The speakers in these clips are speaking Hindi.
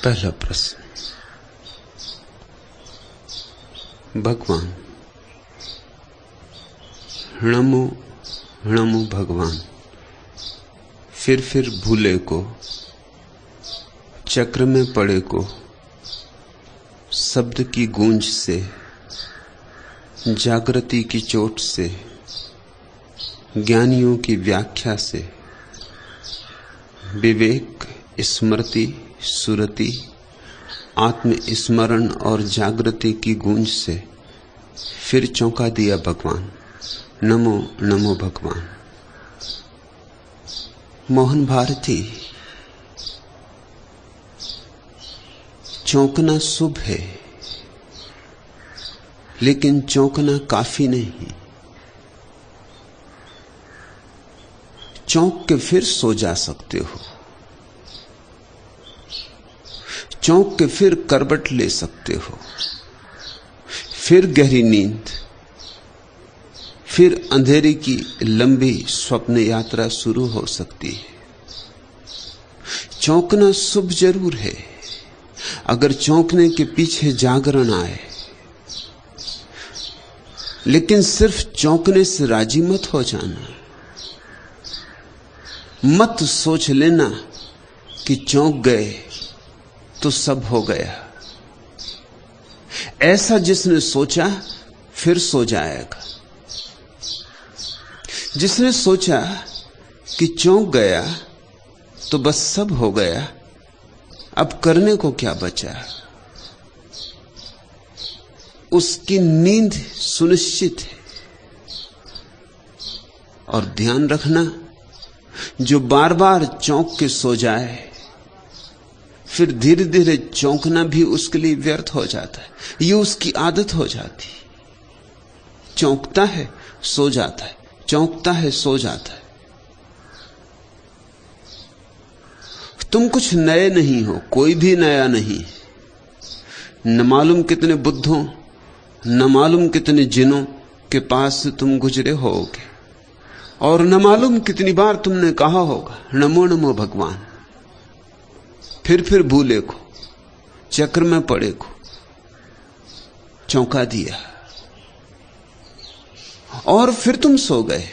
पहला प्रश्न। भगवान, णमो णमो भगवान। फिर भूले को, चक्र में पड़े को, शब्द की गूंज से, जागृति की चोट से, ज्ञानियों की व्याख्या से, विवेक, स्मृति, सुरति, आत्मस्मरण और जागृति की गूंज से फिर चौंका दिया भगवान। नमो नमो भगवान। मोहन भारती, चौंकना शुभ है, लेकिन चौंकना काफी नहीं। चौंक के फिर सो जा सकते हो, चौंक के फिर करवट ले सकते हो, फिर गहरी नींद, फिर अंधेरे की लंबी स्वप्न यात्रा शुरू हो सकती है। चौंकना शुभ जरूर है, अगर चौंकने के पीछे जागरण आए, लेकिन सिर्फ चौंकने से राजी मत हो जाना। मत सोच लेना कि चौंक गए तो सब हो गया। ऐसा जिसने सोचा फिर सो जाएगा। जिसने सोचा कि चौंक गया तो बस सब हो गया, अब करने को क्या बचा, उसकी नींद सुनिश्चित है। और ध्यान रखना, जो बार बार चौंक के सो जाए, फिर धीरे धीरे चौंकना भी उसके लिए व्यर्थ हो जाता है। ये उसकी आदत हो जाती। चौंकता है सो जाता है, चौंकता है सो जाता है। तुम कुछ नए नहीं हो, कोई भी नया नहीं। न मालूम कितने बुद्धों, न मालूम कितने जिनों के पास से तुम गुजरे होगे, और न मालूम कितनी बार तुमने कहा होगा नमो नमो भगवान। फिर भूले को, चक्र में पड़े को चौंका दिया, और फिर तुम सो गए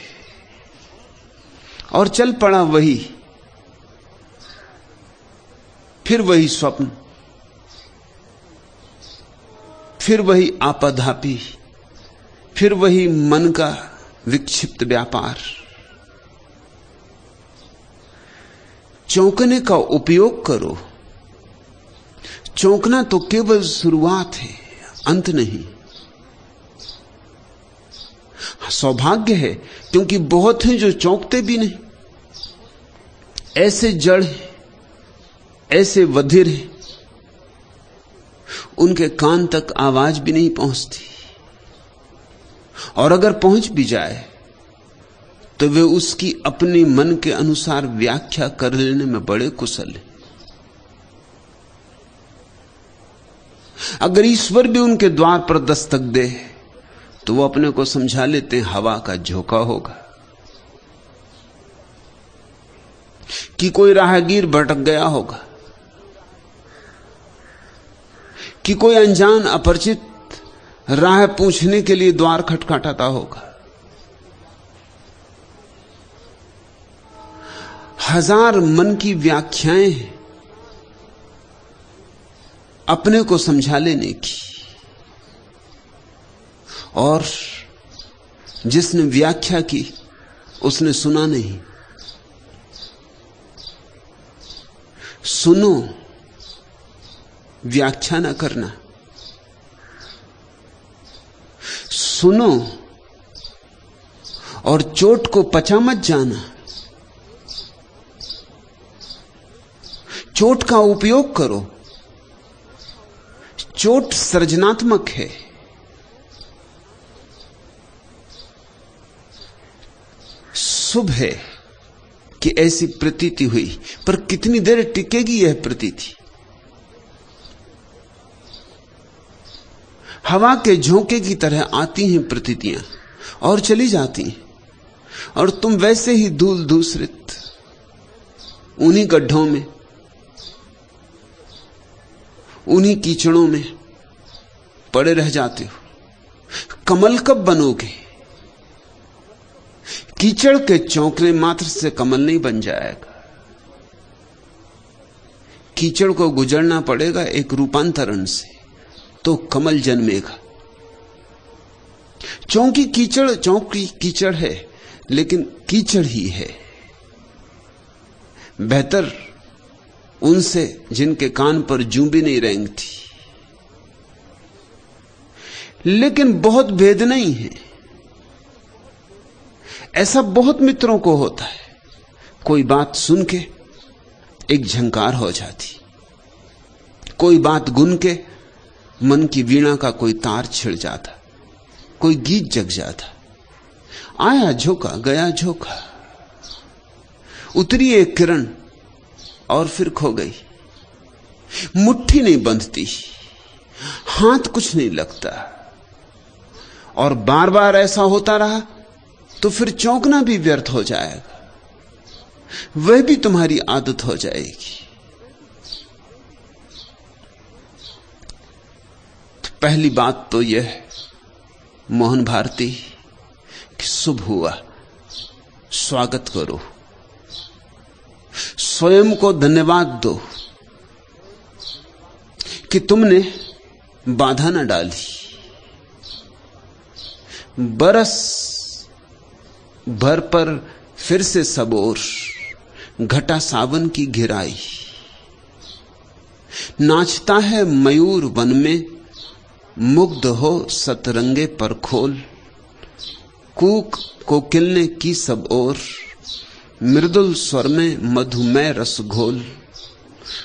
और चल पड़ा वही, फिर वही स्वप्न, फिर वही आपाधापी, फिर वही मन का विक्षिप्त व्यापार। चौंकने का उपयोग करो। चौंकना तो केवल शुरुआत है, अंत नहीं। सौभाग्य है, क्योंकि बहुत हैं जो चौंकते भी नहीं। ऐसे जड़ हैं, ऐसे वधिर हैं, उनके कान तक आवाज भी नहीं पहुंचती, और अगर पहुंच भी जाए तो वे उसकी अपने मन के अनुसार व्याख्या कर लेने में बड़े कुशल हैं। अगर ईश्वर भी उनके द्वार पर दस्तक दे तो वो अपने को समझा लेते हैं हवा का झोंका होगा, कि कोई राहगीर भटक गया होगा, कि कोई अनजान अपरिचित राह पूछने के लिए द्वार खटखटाता होगा। हजार मन की व्याख्याएं हैं अपने को समझा लेने की, और जिसने व्याख्या की उसने सुना नहीं। सुनो, व्याख्या ना करना। सुनो और चोट को पचा मत जाना। चोट का उपयोग करो। चोट सृजनात्मक है। शुभ है कि ऐसी प्रतीति हुई, पर कितनी देर टिकेगी यह प्रतीति? हवा के झोंके की तरह आती हैं प्रतीतियां और चली जाती हैं, और तुम वैसे ही धूल धूसरित उन्हीं गड्ढों में उन्हीं कीचड़ों में पड़े रह जाते हो। कमल कब बनोगे? कीचड़ के चौंकने मात्र से कमल नहीं बन जाएगा। कीचड़ को गुजरना पड़ेगा एक रूपांतरण से, तो कमल जन्मेगा। चौंकी कीचड़ है, लेकिन कीचड़ ही है। बेहतर उनसे जिनके कान पर जूं भी नहीं रेंगती। लेकिन बहुत भेद नहीं है। ऐसा बहुत मित्रों को होता है, कोई बात सुन के एक झंकार हो जाती, कोई बात गुन के मन की वीणा का कोई तार छिड़ जाता, कोई गीत जग जाता। आया झोंका गया झोंका, उतरी एक किरण और फिर खो गई। मुट्ठी नहीं बंधती, हाथ कुछ नहीं लगता, और बार बार ऐसा होता रहा तो फिर चौंकना भी व्यर्थ हो जाएगा, वह भी तुम्हारी आदत हो जाएगी। तो पहली बात तो यह है मोहन भारती कि शुभ हुआ, स्वागत करो, स्वयं को धन्यवाद दो कि तुमने बाधा न डाली। बरस भर पर फिर से सब ओर घटा सावन की घिराई, नाचता है मयूर वन में, मुग्ध हो सतरंगे पर खोल, कूक कोकिल ने की सब ओर, मृदुल स्वर में मधुमय रस घोल,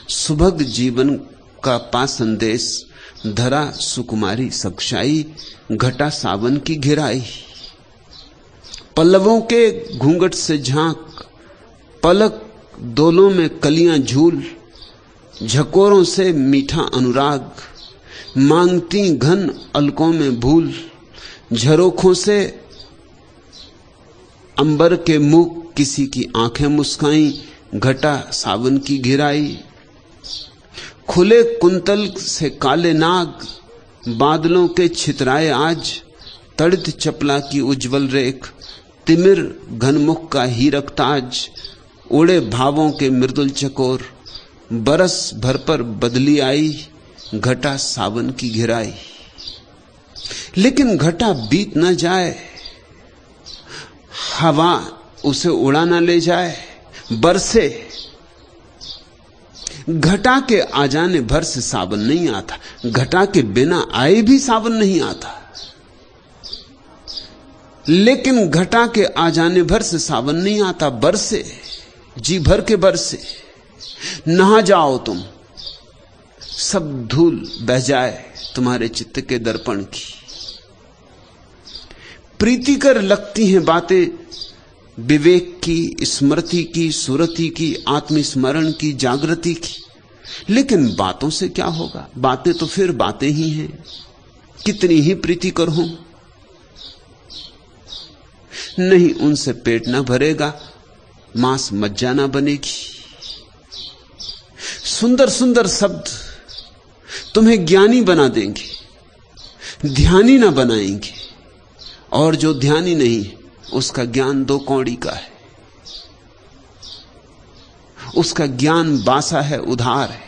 सुभग जीवन का पा संदेश, धरा सुकुमारी सक्षाई, घटा सावन की घिराई। पल्लवों के घूंघट से झांक, पलक दोलों में कलियां झूल, झकोरों से मीठा अनुराग, मांगती घन अलकों में भूल, झरोखों से अंबर के मुख किसी की आंखें मुस्काई, घटा सावन की घिराई। खुले कुंतल से काले नाग, बादलों के छितराए आज, तड़ित चपला की उज्जवल रेख, तिमिर घनमुख का हीरक ताज, उड़े भावों के मृदुल चकोर, बरस भर पर बदली आई, घटा सावन की घिराई। लेकिन घटा बीत न जाए, हवा उसे उड़ा न ले जाए, बरसे। घटा के आ जाने भर से सावन नहीं आता, घटा के बिना आए भी सावन नहीं आता। लेकिन घटा के आ जाने भर से सावन नहीं आता, बरसे, जी भर के बरसे। नहा जाओ तुम, सब धूल बह जाए तुम्हारे चित्त के दर्पण की। प्रीतिकर लगती हैं बातें विवेक की, स्मृति की, सुरति की, आत्मस्मरण की, जागृति की। लेकिन बातों से क्या होगा? बातें तो फिर बातें ही हैं, कितनी ही प्रीतिकर हों, नहीं उनसे पेट ना भरेगा, मांस मज्जा ना बनेगी। सुंदर सुंदर शब्द तुम्हें ज्ञानी बना देंगे, ध्यानी ना बनाएंगे। और जो ध्यानी नहीं उसका ज्ञान दो कौड़ी का है, उसका ज्ञान बासा है, उधार है।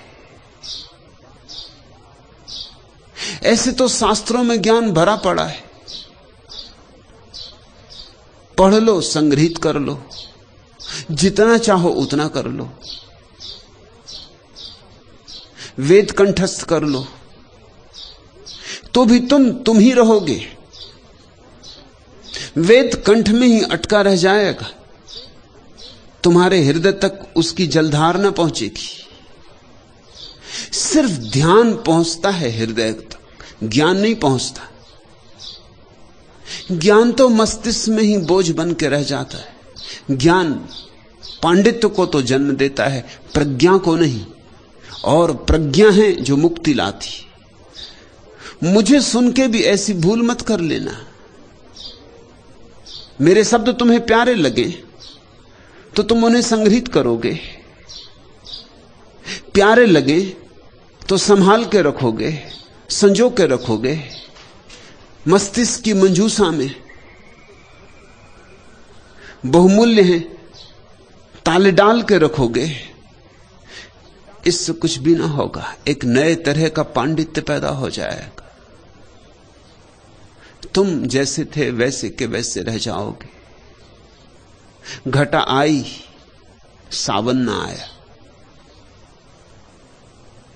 ऐसे तो शास्त्रों में ज्ञान भरा पड़ा है, पढ़ लो, संग्रहित कर लो, जितना चाहो उतना कर लो, वेद कंठस्थ कर लो, तो भी तुम ही रहोगे। वेद कंठ में ही अटका रह जाएगा, तुम्हारे हृदय तक उसकी जलधार न पहुंचेगी। सिर्फ ध्यान पहुंचता है हृदय तक, ज्ञान नहीं पहुंचता। ज्ञान तो मस्तिष्क में ही बोझ बन के रह जाता है। ज्ञान पांडित्य को तो जन्म देता है, प्रज्ञा को नहीं। और प्रज्ञा है जो मुक्ति लाती। मुझे सुन के भी ऐसी भूल मत कर लेना। मेरे शब्द तुम्हें प्यारे लगे तो तुम उन्हें संग्रहित करोगे, प्यारे लगे तो संभाल के रखोगे, संजो के रखोगे, मस्तिष्क की मंजूसा में बहुमूल्य हैं, ताले डाल के रखोगे, इससे कुछ भी ना होगा। एक नए तरह का पांडित्य पैदा हो जाएगा। तुम जैसे थे वैसे के वैसे रह जाओगे। घटा आई, सावन ना आया।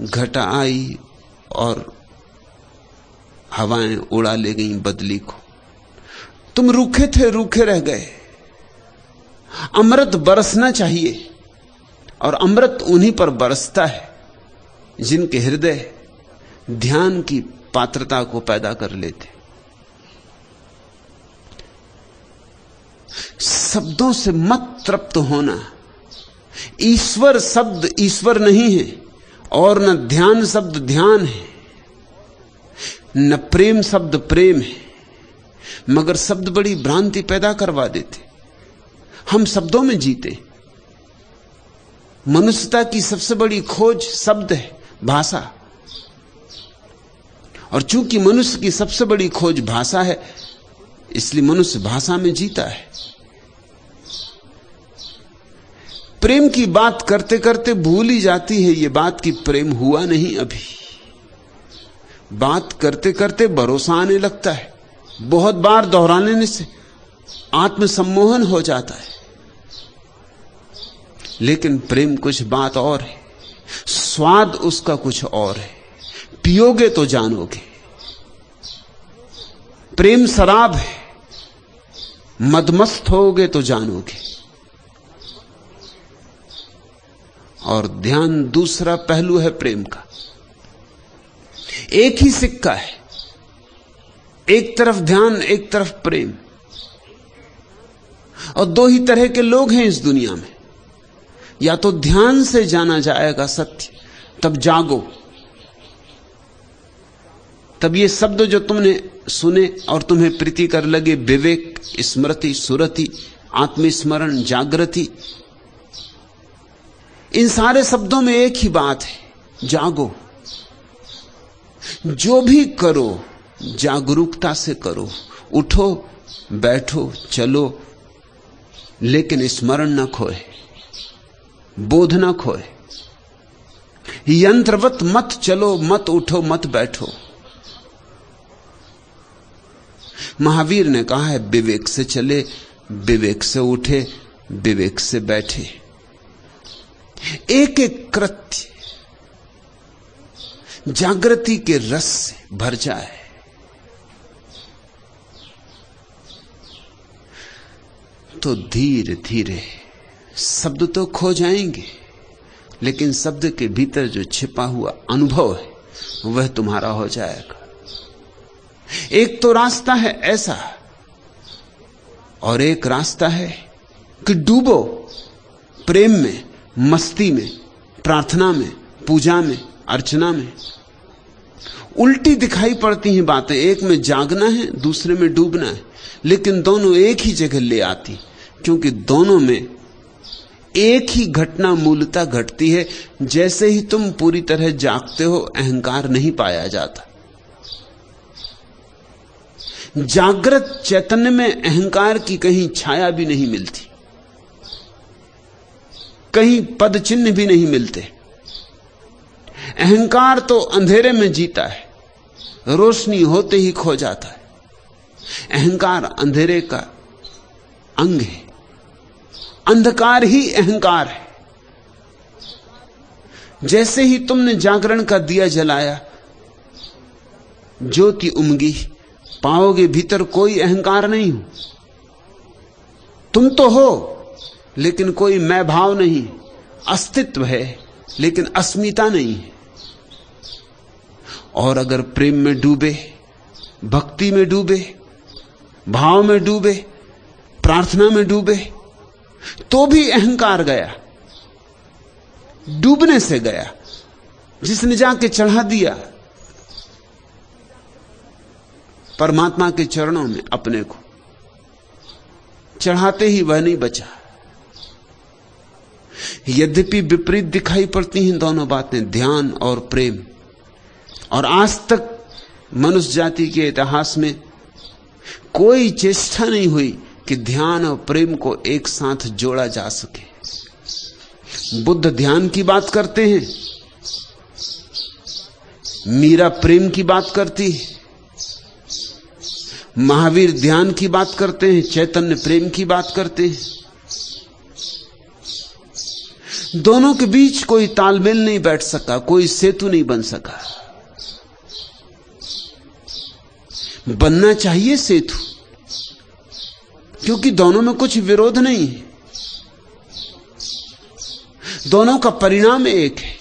घटा आई और हवाएं उड़ा ले गई बदली को। तुम रूखे थे, रूखे रह गए। अमृत बरसना चाहिए, और अमृत उन्हीं पर बरसता है जिनके हृदय ध्यान की पात्रता को पैदा कर लेते। शब्दों से मत तृप्त होना। ईश्वर शब्द ईश्वर नहीं है, और न ध्यान शब्द ध्यान है, न प्रेम शब्द प्रेम है। मगर शब्द बड़ी भ्रांति पैदा करवा देते। हम शब्दों में जीते। मनुष्यता की सबसे बड़ी खोज शब्द है, भाषा। और चूंकि मनुष्य की सबसे बड़ी खोज भाषा है, इसलिए मनुष्य भाषा में जीता है। प्रेम की बात करते करते भूल ही जाती है ये बात कि प्रेम हुआ नहीं अभी। बात करते करते भरोसा आने लगता है। बहुत बार दोहराने से आत्मसम्मोहन हो जाता है। लेकिन प्रेम कुछ बात और है, स्वाद उसका कुछ और है। पियोगे तो जानोगे। प्रेम शराब है, मदमस्त होगे तो जानोगे। और ध्यान दूसरा पहलू है प्रेम का। एक ही सिक्का है, एक तरफ ध्यान, एक तरफ प्रेम। और दो ही तरह के लोग हैं इस दुनिया में। या तो ध्यान से जाना जाएगा सत्य, तब जागो। तब ये शब्द जो तुमने सुने और तुम्हें प्रीतिकर लगे, विवेक, स्मृति, सुरति, आत्मस्मरण, जागृति, इन सारे शब्दों में एक ही बात है, जागो। जो भी करो जागरूकता से करो। उठो, बैठो, चलो, लेकिन स्मरण न खोए, बोध न खोए। यंत्रवत मत चलो, मत उठो, मत बैठो। महावीर ने कहा है, विवेक से चले, विवेक से उठे, विवेक से बैठे। एक एक कृत्य जागृति के रस से भर जाए। तो धीरे धीरे शब्द तो खो जाएंगे, लेकिन शब्द के भीतर जो छिपा हुआ अनुभव है वह तुम्हारा हो जाएगा। एक तो रास्ता है ऐसा, और एक रास्ता है कि डूबो प्रेम में, मस्ती में, प्रार्थना में, पूजा में, अर्चना में। उल्टी दिखाई पड़ती हैं बातें। एक में जागना है, दूसरे में डूबना है, लेकिन दोनों एक ही जगह ले आती, क्योंकि दोनों में एक ही घटना मूलतः घटती है। जैसे ही तुम पूरी तरह जागते हो, अहंकार नहीं पाया जाता। जागृत चैतन्य में अहंकार की कहीं छाया भी नहीं मिलती, कहीं पद चिन्ह भी नहीं मिलते। अहंकार तो अंधेरे में जीता है, रोशनी होते ही खो जाता है। अहंकार अंधेरे का अंग है, अंधकार ही अहंकार है। जैसे ही तुमने जागरण का दिया जलाया, ज्योति उमगी, पाओगे भीतर कोई अहंकार नहीं हो। तुम तो हो, लेकिन कोई मैं भाव नहीं। अस्तित्व है, लेकिन अस्मिता नहीं है। और अगर प्रेम में डूबे, भक्ति में डूबे, भाव में डूबे, प्रार्थना में डूबे, तो भी अहंकार गया, डूबने से गया। जिसने जाके चढ़ा दिया परमात्मा के चरणों में अपने को, चढ़ाते ही वह नहीं बचा। यद्यपि विपरीत दिखाई पड़ती हैं दोनों बातें, ध्यान और प्रेम, और आज तक मनुष्य जाति के इतिहास में कोई चेष्टा नहीं हुई कि ध्यान और प्रेम को एक साथ जोड़ा जा सके। बुद्ध ध्यान की बात करते हैं, मीरा प्रेम की बात करती है, महावीर ध्यान की बात करते हैं, चैतन्य प्रेम की बात करते हैं। दोनों के बीच कोई तालमेल नहीं बैठ सका, कोई सेतु नहीं बन सका। बनना चाहिए सेतु, क्योंकि दोनों में कुछ विरोध नहीं है, दोनों का परिणाम एक है।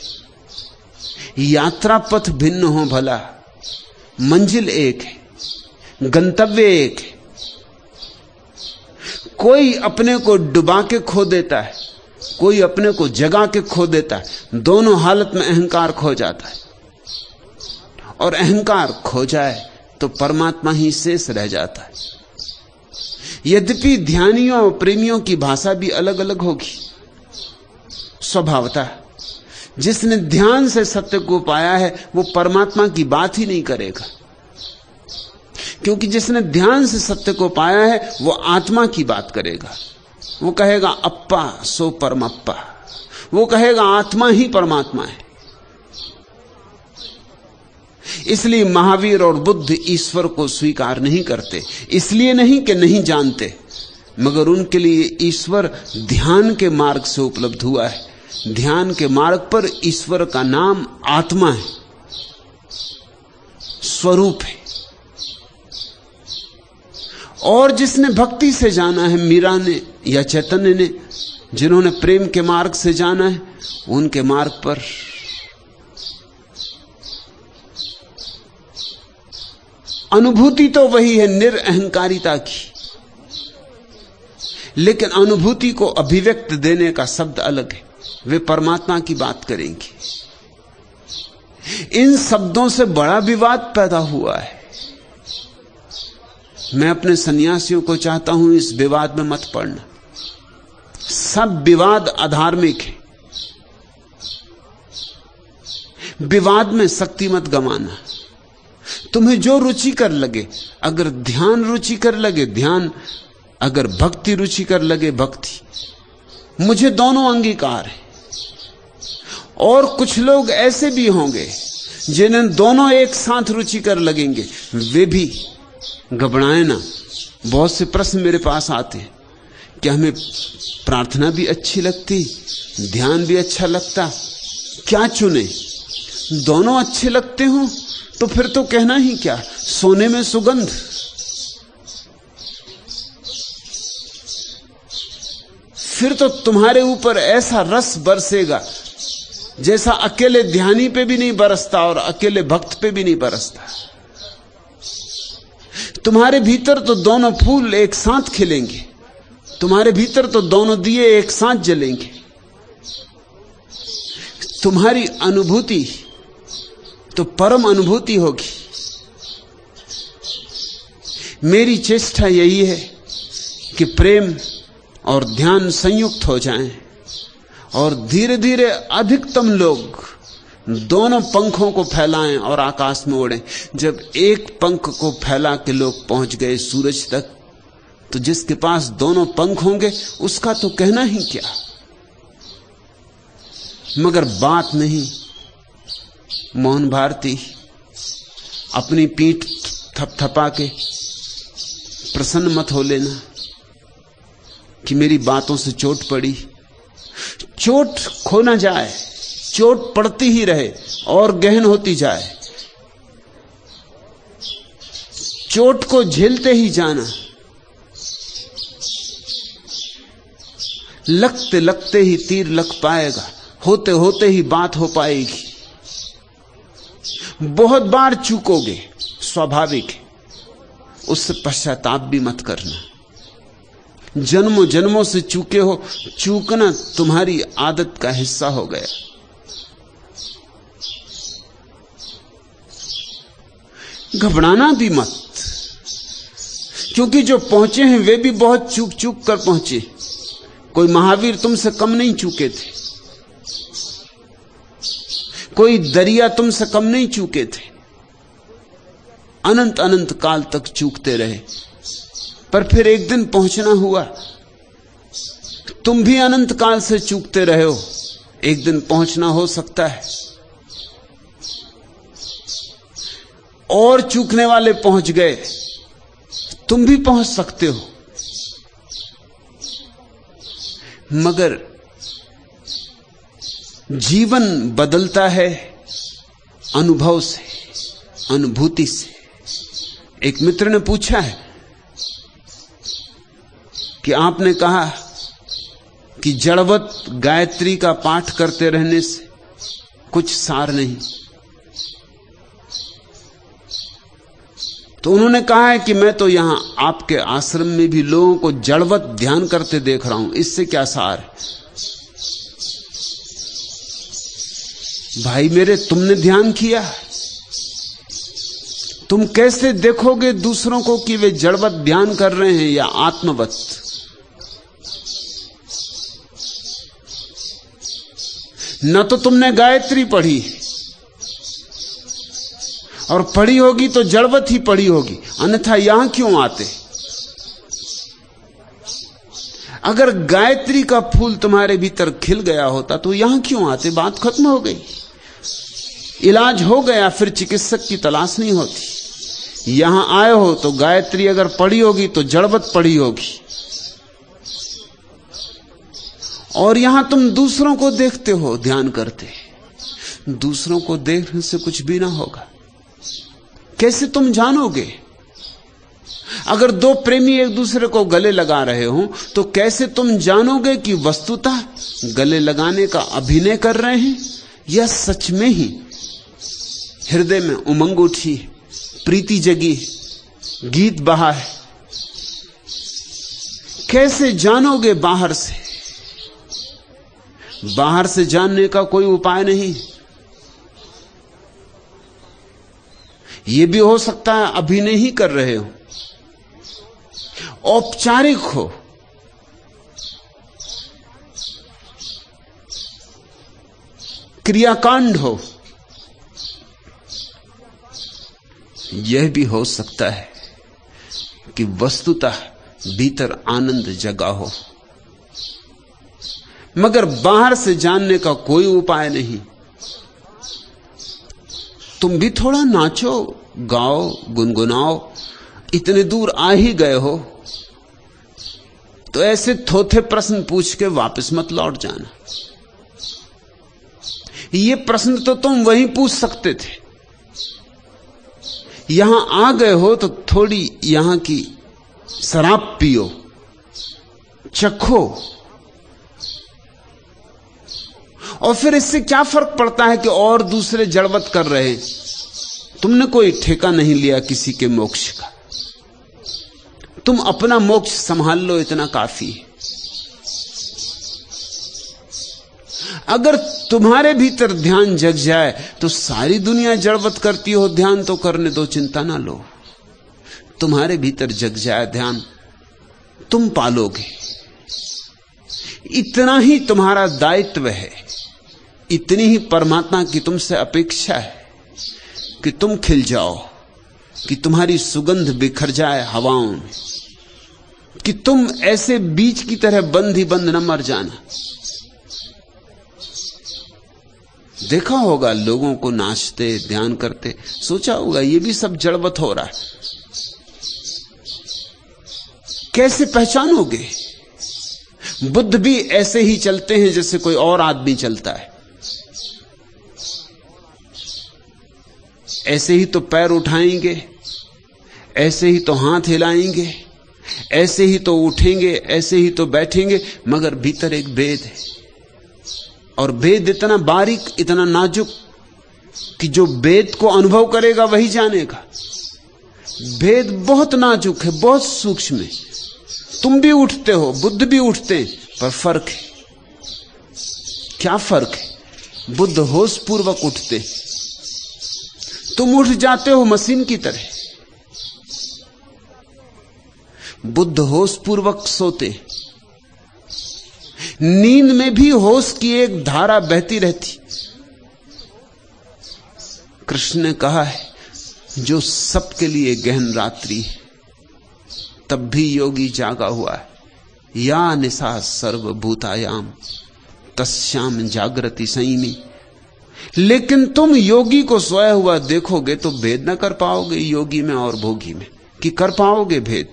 यात्रा पथ भिन्न हो भला, मंजिल एक है, गंतव्य एक है। कोई अपने को डुबा के खो देता है, कोई अपने को जगा के खो देता है। दोनों हालत में अहंकार खो जाता है, और अहंकार खो जाए तो परमात्मा ही शेष रह जाता है। यद्यपि ध्यानियों और प्रेमियों की भाषा भी अलग अलग होगी स्वभावतः। जिसने ध्यान से सत्य को पाया है वो परमात्मा की बात ही नहीं करेगा, क्योंकि जिसने ध्यान से सत्य को पाया है वो आत्मा की बात करेगा। वो कहेगा अप्पा सो परमप्पा, वो कहेगा आत्मा ही परमात्मा है। इसलिए महावीर और बुद्ध ईश्वर को स्वीकार नहीं करते, इसलिए नहीं कि नहीं जानते, मगर उनके लिए ईश्वर ध्यान के मार्ग से उपलब्ध हुआ है। ध्यान के मार्ग पर ईश्वर का नाम आत्मा है, स्वरूप है। और जिसने भक्ति से जाना है, मीरा ने या चैतन्य ने, जिन्होंने प्रेम के मार्ग से जाना है, उनके मार्ग पर अनुभूति तो वही है निरअहंकारिता की, लेकिन अनुभूति को अभिव्यक्त देने का शब्द अलग है। वे परमात्मा की बात करेंगे। इन शब्दों से बड़ा विवाद पैदा हुआ है। मैं अपने सन्यासियों को चाहता हूं इस विवाद में मत पड़ना। सब विवाद अधार्मिक है। विवाद में शक्ति मत गंवाना। तुम्हें जो रुचिकर लगे, अगर ध्यान रुचिकर लगे ध्यान, अगर भक्ति रुचिकर लगे भक्ति, मुझे दोनों अंगीकार है। और कुछ लोग ऐसे भी होंगे जिन्हें दोनों एक साथ रुचिकर लगेंगे, वे भी घबराएं ना। बहुत से प्रश्न मेरे पास आते हैं, क्या हमें प्रार्थना भी अच्छी लगती, ध्यान भी अच्छा लगता, क्या चुने? दोनों अच्छे लगते हो तो फिर तो कहना ही क्या, सोने में सुगंध। फिर तो तुम्हारे ऊपर ऐसा रस बरसेगा जैसा अकेले ध्यानी पे भी नहीं बरसता और अकेले भक्त पे भी नहीं बरसता। तुम्हारे भीतर तो दोनों फूल एक साथ खिलेंगे, तुम्हारे भीतर तो दोनों दिए एक साथ जलेंगे। तुम्हारी अनुभूति तो परम अनुभूति होगी। मेरी चेष्टा यही है कि प्रेम और ध्यान संयुक्त हो जाएं और धीरे धीरे अधिकतम लोग दोनों पंखों को फैलाएं और आकाश में उड़ें। जब एक पंख को फैला के लोग पहुंच गए सूरज तक, तो जिसके पास दोनों पंख होंगे उसका तो कहना ही क्या। मगर बात नहीं, मोहन भारती अपनी पीठ थपथपा के प्रसन्न मत हो लेना कि मेरी बातों से चोट पड़ी। चोट खो ना जाए, चोट पड़ती ही रहे और गहन होती जाए। चोट को झेलते ही जाना, लगते लगते ही तीर लग पाएगा, होते होते ही बात हो पाएगी। बहुत बार चूकोगे, स्वाभाविक है, उससे पश्चाताप भी मत करना। जन्मों जन्मों से चूके हो, चूकना तुम्हारी आदत का हिस्सा हो गया। घबराना भी मत, क्योंकि जो पहुंचे हैं वे भी बहुत चूक चूक कर पहुंचे। कोई महावीर तुमसे कम नहीं चूके थे, कोई दरिया तुमसे कम नहीं चूके थे। अनंत अनंत काल तक चूकते रहे, पर फिर एक दिन पहुंचना हुआ। तुम भी अनंत काल से चूकते रहे हो, एक दिन पहुंचना हो सकता है। और चूकने वाले पहुंच गए, तुम भी पहुंच सकते हो। मगर जीवन बदलता है अनुभव से, अनुभूति से। एक मित्र ने पूछा है कि आपने कहा कि जड़वत गायत्री का पाठ करते रहने से कुछ सार नहीं, तो उन्होंने कहा है कि मैं तो यहां आपके आश्रम में भी लोगों को जड़वत ध्यान करते देख रहा हूं, इससे क्या सार है? भाई मेरे, तुमने ध्यान किया? तुम कैसे देखोगे दूसरों को कि वे जड़वत ध्यान कर रहे हैं या आत्मवत? न तो तुमने गायत्री पढ़ी, और पढ़ी होगी तो जड़वत ही पढ़ी होगी, अन्यथा यहां क्यों आते? अगर गायत्री का फूल तुम्हारे भीतर खिल गया होता तो यहां क्यों आते? बात खत्म हो गई, इलाज हो गया, फिर चिकित्सक की तलाश नहीं होती। यहां आए हो तो गायत्री अगर पढ़ी होगी तो जड़वत पढ़ी होगी, और यहां तुम दूसरों को देखते हो ध्यान करते। दूसरों को देखने से कुछ भी ना होगा। कैसे तुम जानोगे? अगर दो प्रेमी एक दूसरे को गले लगा रहे हो तो कैसे तुम जानोगे कि वस्तुतः गले लगाने का अभिनय कर रहे हैं या सच में ही हृदय में उमंग उठी, प्रीति जगी, गीत बहा है? कैसे जानोगे बाहर से? बाहर से जानने का कोई उपाय नहीं। यह भी हो सकता है अभिनय ही कर रहे हो, औपचारिक हो, क्रियाकांड हो। यह भी हो सकता है कि वस्तुतः भीतर आनंद जगा हो, मगर बाहर से जानने का कोई उपाय नहीं। तुम भी थोड़ा नाचो, गाओ, गुनगुनाओ। इतने दूर आ ही गए हो तो ऐसे थोथे प्रश्न पूछ के वापस मत लौट जाना। ये प्रश्न तो तुम वहीं पूछ सकते थे। यहां आ गए हो तो थोड़ी यहां की शराब पियो, चखो, और फिर इससे क्या फर्क पड़ता है कि और दूसरे जड़वत कर रहे हैं? तुमने कोई ठेका नहीं लिया किसी के मोक्ष का। तुम अपना मोक्ष संभाल लो, इतना काफी है। अगर तुम्हारे भीतर ध्यान जग जाए तो सारी दुनिया जड़वत करती हो, ध्यान तो करने दो, चिंता ना लो। तुम्हारे भीतर जग जाए ध्यान, तुम पालोगे। इतना ही तुम्हारा दायित्व है, इतनी ही परमात्मा की तुमसे अपेक्षा है कि तुम खिल जाओ, कि तुम्हारी सुगंध बिखर जाए हवाओं में, कि तुम ऐसे बीज की तरह बंद ही बंद न मर जाना। देखा होगा लोगों को नाचते, ध्यान करते, सोचा होगा ये भी सब जड़वत हो रहा है। कैसे पहचानोगे? बुद्ध भी ऐसे ही चलते हैं जैसे कोई और आदमी चलता है। ऐसे ही तो पैर उठाएंगे, ऐसे ही तो हाथ हिलाएंगे, ऐसे ही तो उठेंगे, ऐसे ही तो बैठेंगे, मगर भीतर एक भेद है। और भेद इतना बारीक, इतना नाजुक कि जो भेद को अनुभव करेगा वही जानेगा। भेद बहुत नाजुक है, बहुत सूक्ष्म है। तुम भी उठते हो, बुद्ध भी उठते हैं, पर फर्क है। क्या फर्क है? बुद्ध होश पूर्वक उठते, तुम उठ जाते हो मशीन की तरह। बुद्ध होश पूर्वक सोते, नींद में भी होश की एक धारा बहती रहती। कृष्ण ने कहा है जो सबके लिए गहन रात्रि है, तब भी योगी जागा हुआ है। या निशा सर्वभूतायाम तस्याम जागृति संयमी। लेकिन तुम योगी को सोया हुआ देखोगे तो भेद न कर पाओगे योगी में और भोगी में, कि कर पाओगे भेद?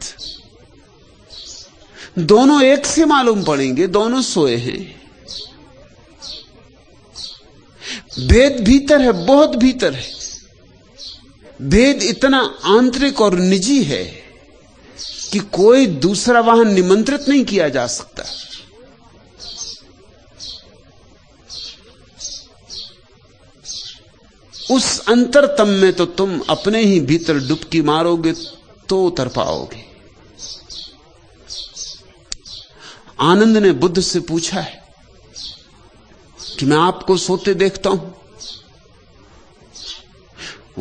दोनों एक से मालूम पड़ेंगे, दोनों सोए हैं। भेद भीतर है, बहुत भीतर है। भेद इतना आंतरिक और निजी है कि कोई दूसरा वहां निमंत्रित नहीं किया जा सकता। उस अंतरतम में तो तुम अपने ही भीतर डुबकी मारोगे तो उतर पाओगे। आनंद ने बुद्ध से पूछा है कि मैं आपको सोते देखता हूं।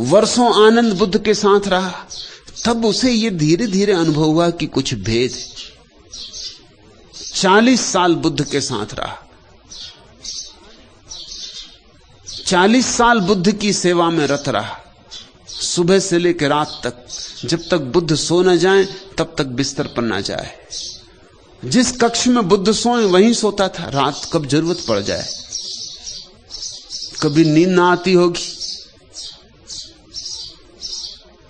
वर्षों आनंद बुद्ध के साथ रहा, तब उसे यह धीरे धीरे अनुभव हुआ कि कुछ भेद है। 40 साल बुद्ध के साथ रहा, 40 साल बुद्ध की सेवा में रत रहा, सुबह से लेकर रात तक। जब तक बुद्ध सो न जाए तब तक बिस्तर पर न जाए। जिस कक्ष में बुद्ध सोए वहीं सोता था, रात कब जरूरत पड़ जाए। कभी नींद ना आती होगी,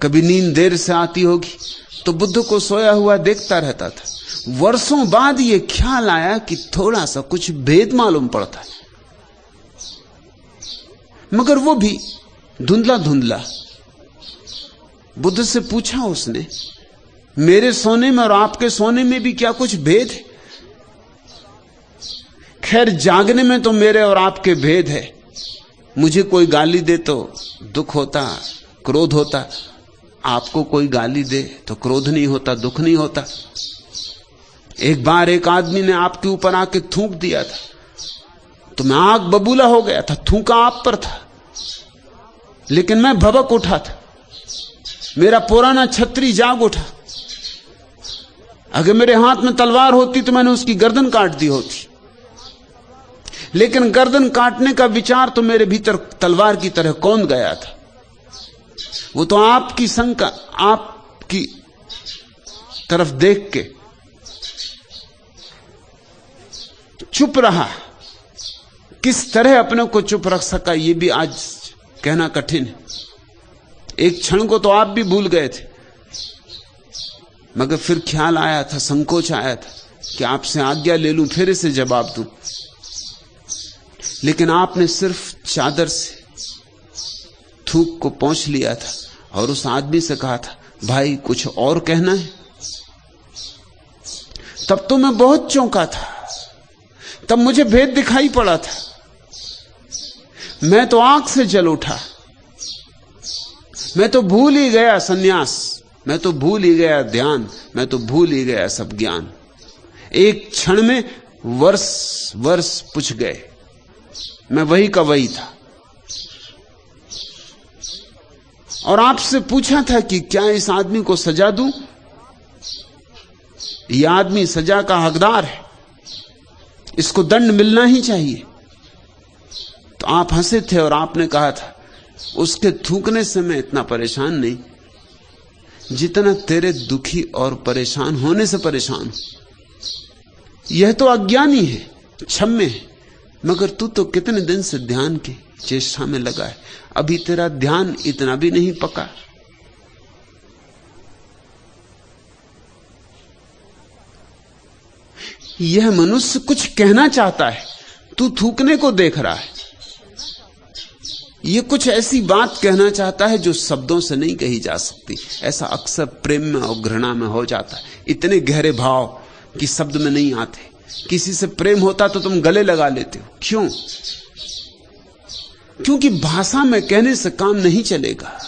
कभी नींद देर से आती होगी, तो बुद्ध को सोया हुआ देखता रहता था। वर्षों बाद यह ख्याल आया कि थोड़ा सा कुछ भेद मालूम पड़ता है, मगर वो भी धुंधला धुंधला। बुद्ध से पूछा उसने, मेरे सोने में और आपके सोने में भी क्या कुछ भेद है? खैर, जागने में तो मेरे और आपके भेद है। मुझे कोई गाली दे तो दुख होता, क्रोध होता। आपको कोई गाली दे तो क्रोध नहीं होता, दुख नहीं होता। एक बार एक आदमी ने आपके ऊपर आके थूक दिया था तो मैं आग बबूला हो गया था। थूका आप पर था, लेकिन मैं भबक उठा था। मेरा पुराना छत्री जाग उठा। अगर मेरे हाथ में तलवार होती तो मैंने उसकी गर्दन काट दी होती, लेकिन गर्दन काटने का विचार तो मेरे भीतर तलवार की तरह कौंध गया था। वो तो आपकी शंका, आपकी तरफ देख के चुप रहा। किस तरह अपने को चुप रख सका यह भी आज कहना कठिन है। एक क्षण को तो आप भी भूल गए थे, मगर फिर ख्याल आया था, संकोच आया था कि आपसे आज्ञा ले लूं, फिर इसे जवाब दूं। लेकिन आपने सिर्फ चादर से थूक को पोंछ लिया था और उस आदमी से कहा था, भाई कुछ और कहना है? तब तो मैं बहुत चौंका था, तब मुझे भेद दिखाई पड़ा था। मैं तो आंख से जल उठा। मैं तो भूल ही गया सन्यास, मैं तो भूल ही गया ध्यान, मैं तो भूल ही गया सब ज्ञान। एक क्षण में वर्ष वर्ष पूछ गए, मैं वही का वही था। और आपसे पूछा था कि क्या इस आदमी को सजा दूं? यह आदमी सजा का हकदार है, इसको दंड मिलना ही चाहिए। तो आप हंसे थे और आपने कहा था, उसके थूकने से मैं इतना परेशान नहीं जितना तेरे दुखी और परेशान होने से परेशान हूं। यह तो अज्ञानी है, क्षम्य है, मगर तू तो कितने दिन से ध्यान की चेष्टा में लगा है, अभी तेरा ध्यान इतना भी नहीं पका। यह मनुष्य कुछ कहना चाहता है, तू थूकने को देख रहा है। यह कुछ ऐसी बात कहना चाहता है जो शब्दों से नहीं कही जा सकती। ऐसा अक्सर प्रेम में और घृणा में हो जाता है, इतने गहरे भाव कि शब्द में नहीं आते। किसी से प्रेम होता तो तुम गले लगा लेते हो, क्यों? क्योंकि भाषा में कहने से काम नहीं चलेगा,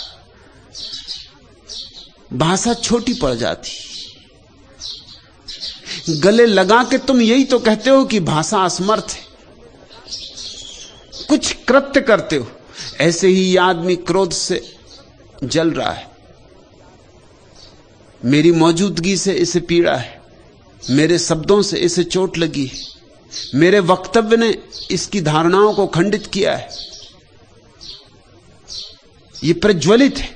भाषा छोटी पड़ जाती। गले लगा के तुम यही तो कहते हो कि भाषा असमर्थ है, कुछ कृत्य करते हो। ऐसे ही यह आदमी क्रोध से जल रहा है, मेरी मौजूदगी से इसे पीड़ा है, मेरे शब्दों से इसे चोट लगी है, मेरे वक्तव्य ने इसकी धारणाओं को खंडित किया है। यह प्रज्वलित है,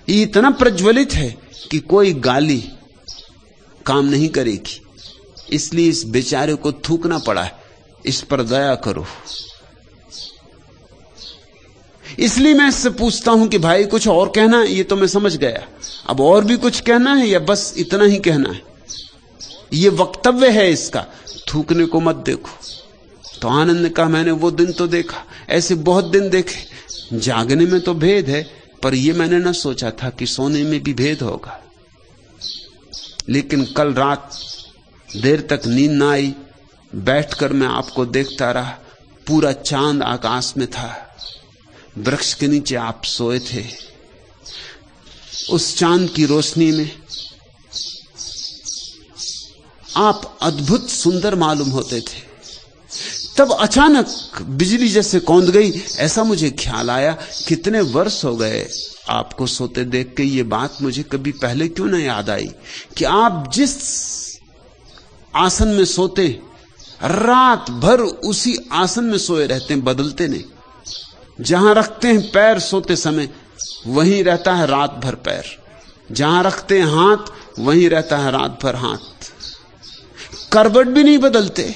ये इतना प्रज्वलित है कि कोई गाली काम नहीं करेगी, इसलिए इस बेचारे को थूकना पड़ा है। इस पर दया करो। इसलिए मैं इससे पूछता हूं कि भाई कुछ और कहना है? ये तो मैं समझ गया, अब और भी कुछ कहना है या बस इतना ही कहना है? ये वक्तव्य है इसका, थूकने को मत देखो। तो आनंद ने कहा, मैंने वो दिन तो देखा, ऐसे बहुत दिन देखे। जागने में तो भेद है, पर यह मैंने ना सोचा था कि सोने में भी भेद होगा। लेकिन कल रात देर तक नींद ना आई, बैठकर मैं आपको देखता रहा। पूरा चांद आकाश में था, वृक्ष के नीचे आप सोए थे। उस चांद की रोशनी में आप अद्भुत सुंदर मालूम होते थे। तब अचानक बिजली जैसे कौंध गई, ऐसा मुझे ख्याल आया, कितने वर्ष हो गए आपको सोते देख के। ये बात मुझे कभी पहले क्यों ना याद आई कि आप जिस आसन में सोते, रात भर उसी आसन में सोए रहते हैं, बदलते नहीं। जहां रखते हैं पैर सोते समय, वहीं रहता है रात भर पैर। जहां रखते हैं हाथ, वहीं रहता है रात भर हाथ। करवट भी नहीं बदलते।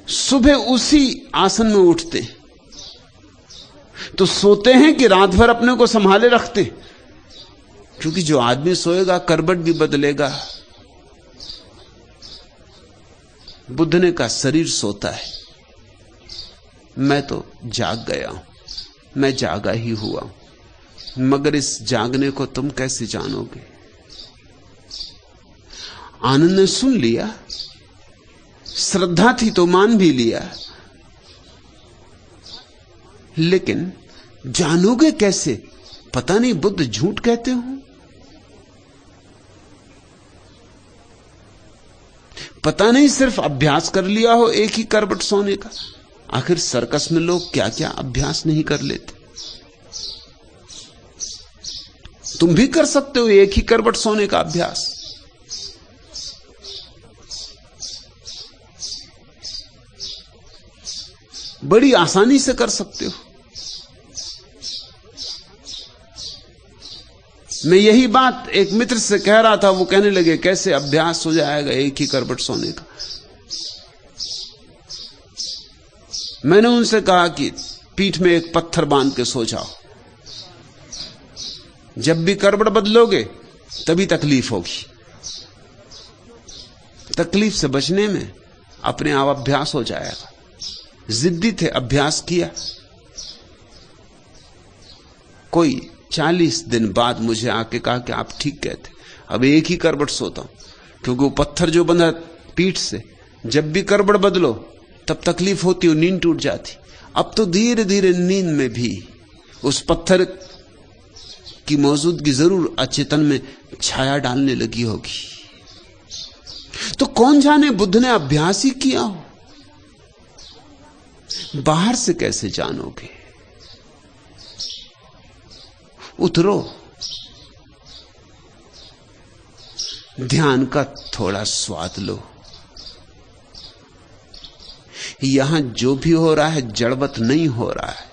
सुबह उसी आसन में उठते, तो सोते हैं कि रात भर अपने को संभाले रखते? क्योंकि जो आदमी सोएगा करवट भी बदलेगा। बुद्ध ने कहा, शरीर सोता है, मैं तो जाग गया हूं, मैं जागा ही हुआ हूं, मगर इस जागने को तुम कैसे जानोगे? आनंद ने सुन लिया, श्रद्धा थी तो मान भी लिया, लेकिन जानोगे कैसे? पता नहीं बुद्ध झूठ कहते हो, पता नहीं सिर्फ अभ्यास कर लिया हो एक ही करवट सोने का। आखिर सर्कस में लोग क्या क्या अभ्यास नहीं कर लेते। तुम भी कर सकते हो एक ही करवट सोने का अभ्यास। बड़ी आसानी से कर सकते हो। मैं यही बात एक मित्र से कह रहा था, वो कहने लगे कैसे अभ्यास हो जाएगा एक ही करवट सोने का। मैंने उनसे कहा कि पीठ में एक पत्थर बांध के सो जाओ, जब भी करवट बदलोगे तभी तकलीफ होगी। तकलीफ से बचने में अपने आप अभ्यास हो जाएगा। जिद्दी थे, अभ्यास किया। कोई 40 दिन बाद मुझे आके कहा कि आप ठीक कहते, अब एक ही करवट सोता हूं, क्योंकि वो पत्थर जो बंधा पीठ से, जब भी करवट बदलो तब तकलीफ होती और नींद टूट जाती। अब तो धीरे धीरे नींद में भी उस पत्थर की मौजूदगी जरूर अचेतन में छाया डालने लगी होगी। तो कौन जाने बुद्ध ने अभ्यास ही किया हो, बाहर से कैसे जानोगे? उतरो, ध्यान का थोड़ा स्वाद लो। यहां जो भी हो रहा है जड़वत नहीं हो रहा है।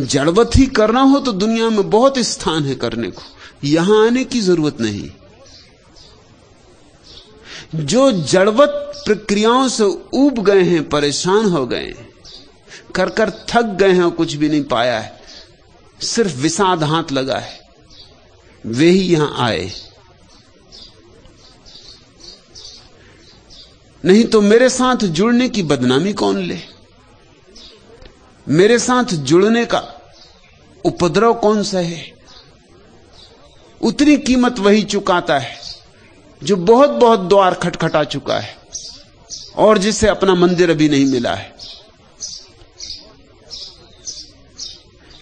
जड़वत ही करना हो तो दुनिया में बहुत स्थान है करने को, यहां आने की जरूरत नहीं। जो जड़वत प्रक्रियाओं से ऊब गए हैं, परेशान हो गए हैं, कर कर थक गए हैं और कुछ भी नहीं पाया है, सिर्फ विषाद हाथ लगा है, वे ही यहां आए। नहीं तो मेरे साथ जुड़ने की बदनामी कौन ले? मेरे साथ जुड़ने का उपद्रव कौन सा है? उतनी कीमत वही चुकाता है जो बहुत बहुत द्वार खटखटा चुका है और जिसे अपना मंदिर अभी नहीं मिला है।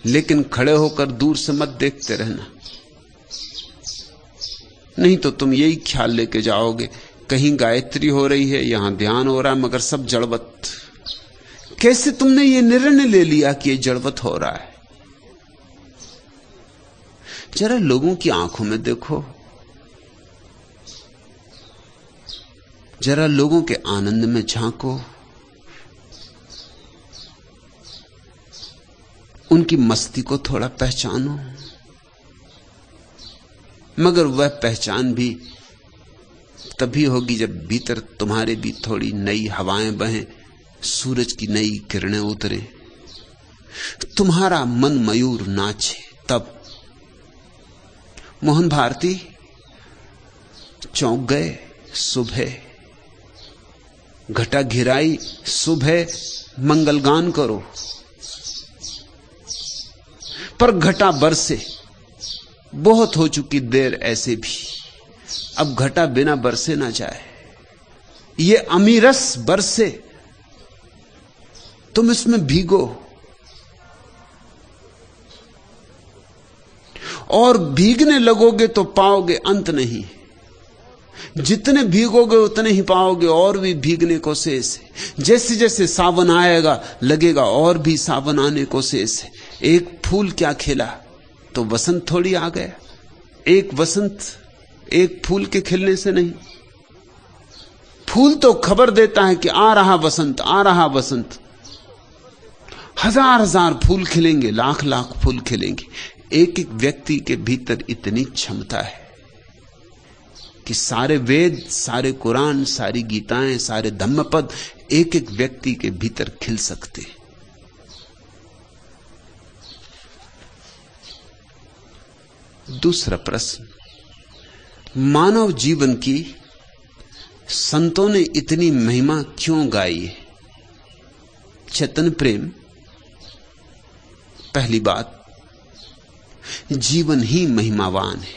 लेकिन खड़े होकर दूर से मत देखते रहना, नहीं तो तुम यही ख्याल लेके जाओगे कहीं गायत्री हो रही है, यहां ध्यान हो रहा है, मगर सब जड़वत। कैसे तुमने ये निर्णय ले लिया कि ये जड़वत हो रहा है? जरा लोगों की आंखों में देखो, जरा लोगों के आनंद में झांको। उनकी मस्ती को थोड़ा पहचानो, मगर वह पहचान भी तभी होगी जब भीतर तुम्हारे भी थोड़ी नई हवाएं बहें, सूरज की नई किरणें उतरे, तुम्हारा मन मयूर नाचे। तब मोहन भारती चौंक गए। सुबह घटा घिराई, सुबह मंगलगान करो, पर घटा बरसे। बहुत हो चुकी देर ऐसे भी, अब घटा बिना बरसे ना जाए। ये अमीरस बरसे, तुम इसमें भीगो और भीगने लगोगे तो पाओगे अंत नहीं। जितने भीगोगे उतने ही पाओगे और भी भीगने को शेष है। जैसे जैसे सावन आएगा लगेगा और भी सावन आने को शेष है। एक फूल क्या खिला तो वसंत थोड़ी आ गया। एक वसंत एक फूल के खिलने से नहीं। फूल तो खबर देता है कि आ रहा वसंत, आ रहा वसंत। हजार हजार फूल खिलेंगे, लाख लाख फूल खिलेंगे। एक एक व्यक्ति के भीतर इतनी क्षमता है कि सारे वेद, सारे कुरान, सारी गीताएं, सारे धम्मपद एक एक व्यक्ति के भीतर खिल सकते हैं। दूसरा प्रश्न, मानव जीवन की संतों ने इतनी महिमा क्यों गाई है? चेतन प्रेम। पहली बात, जीवन ही महिमावान है।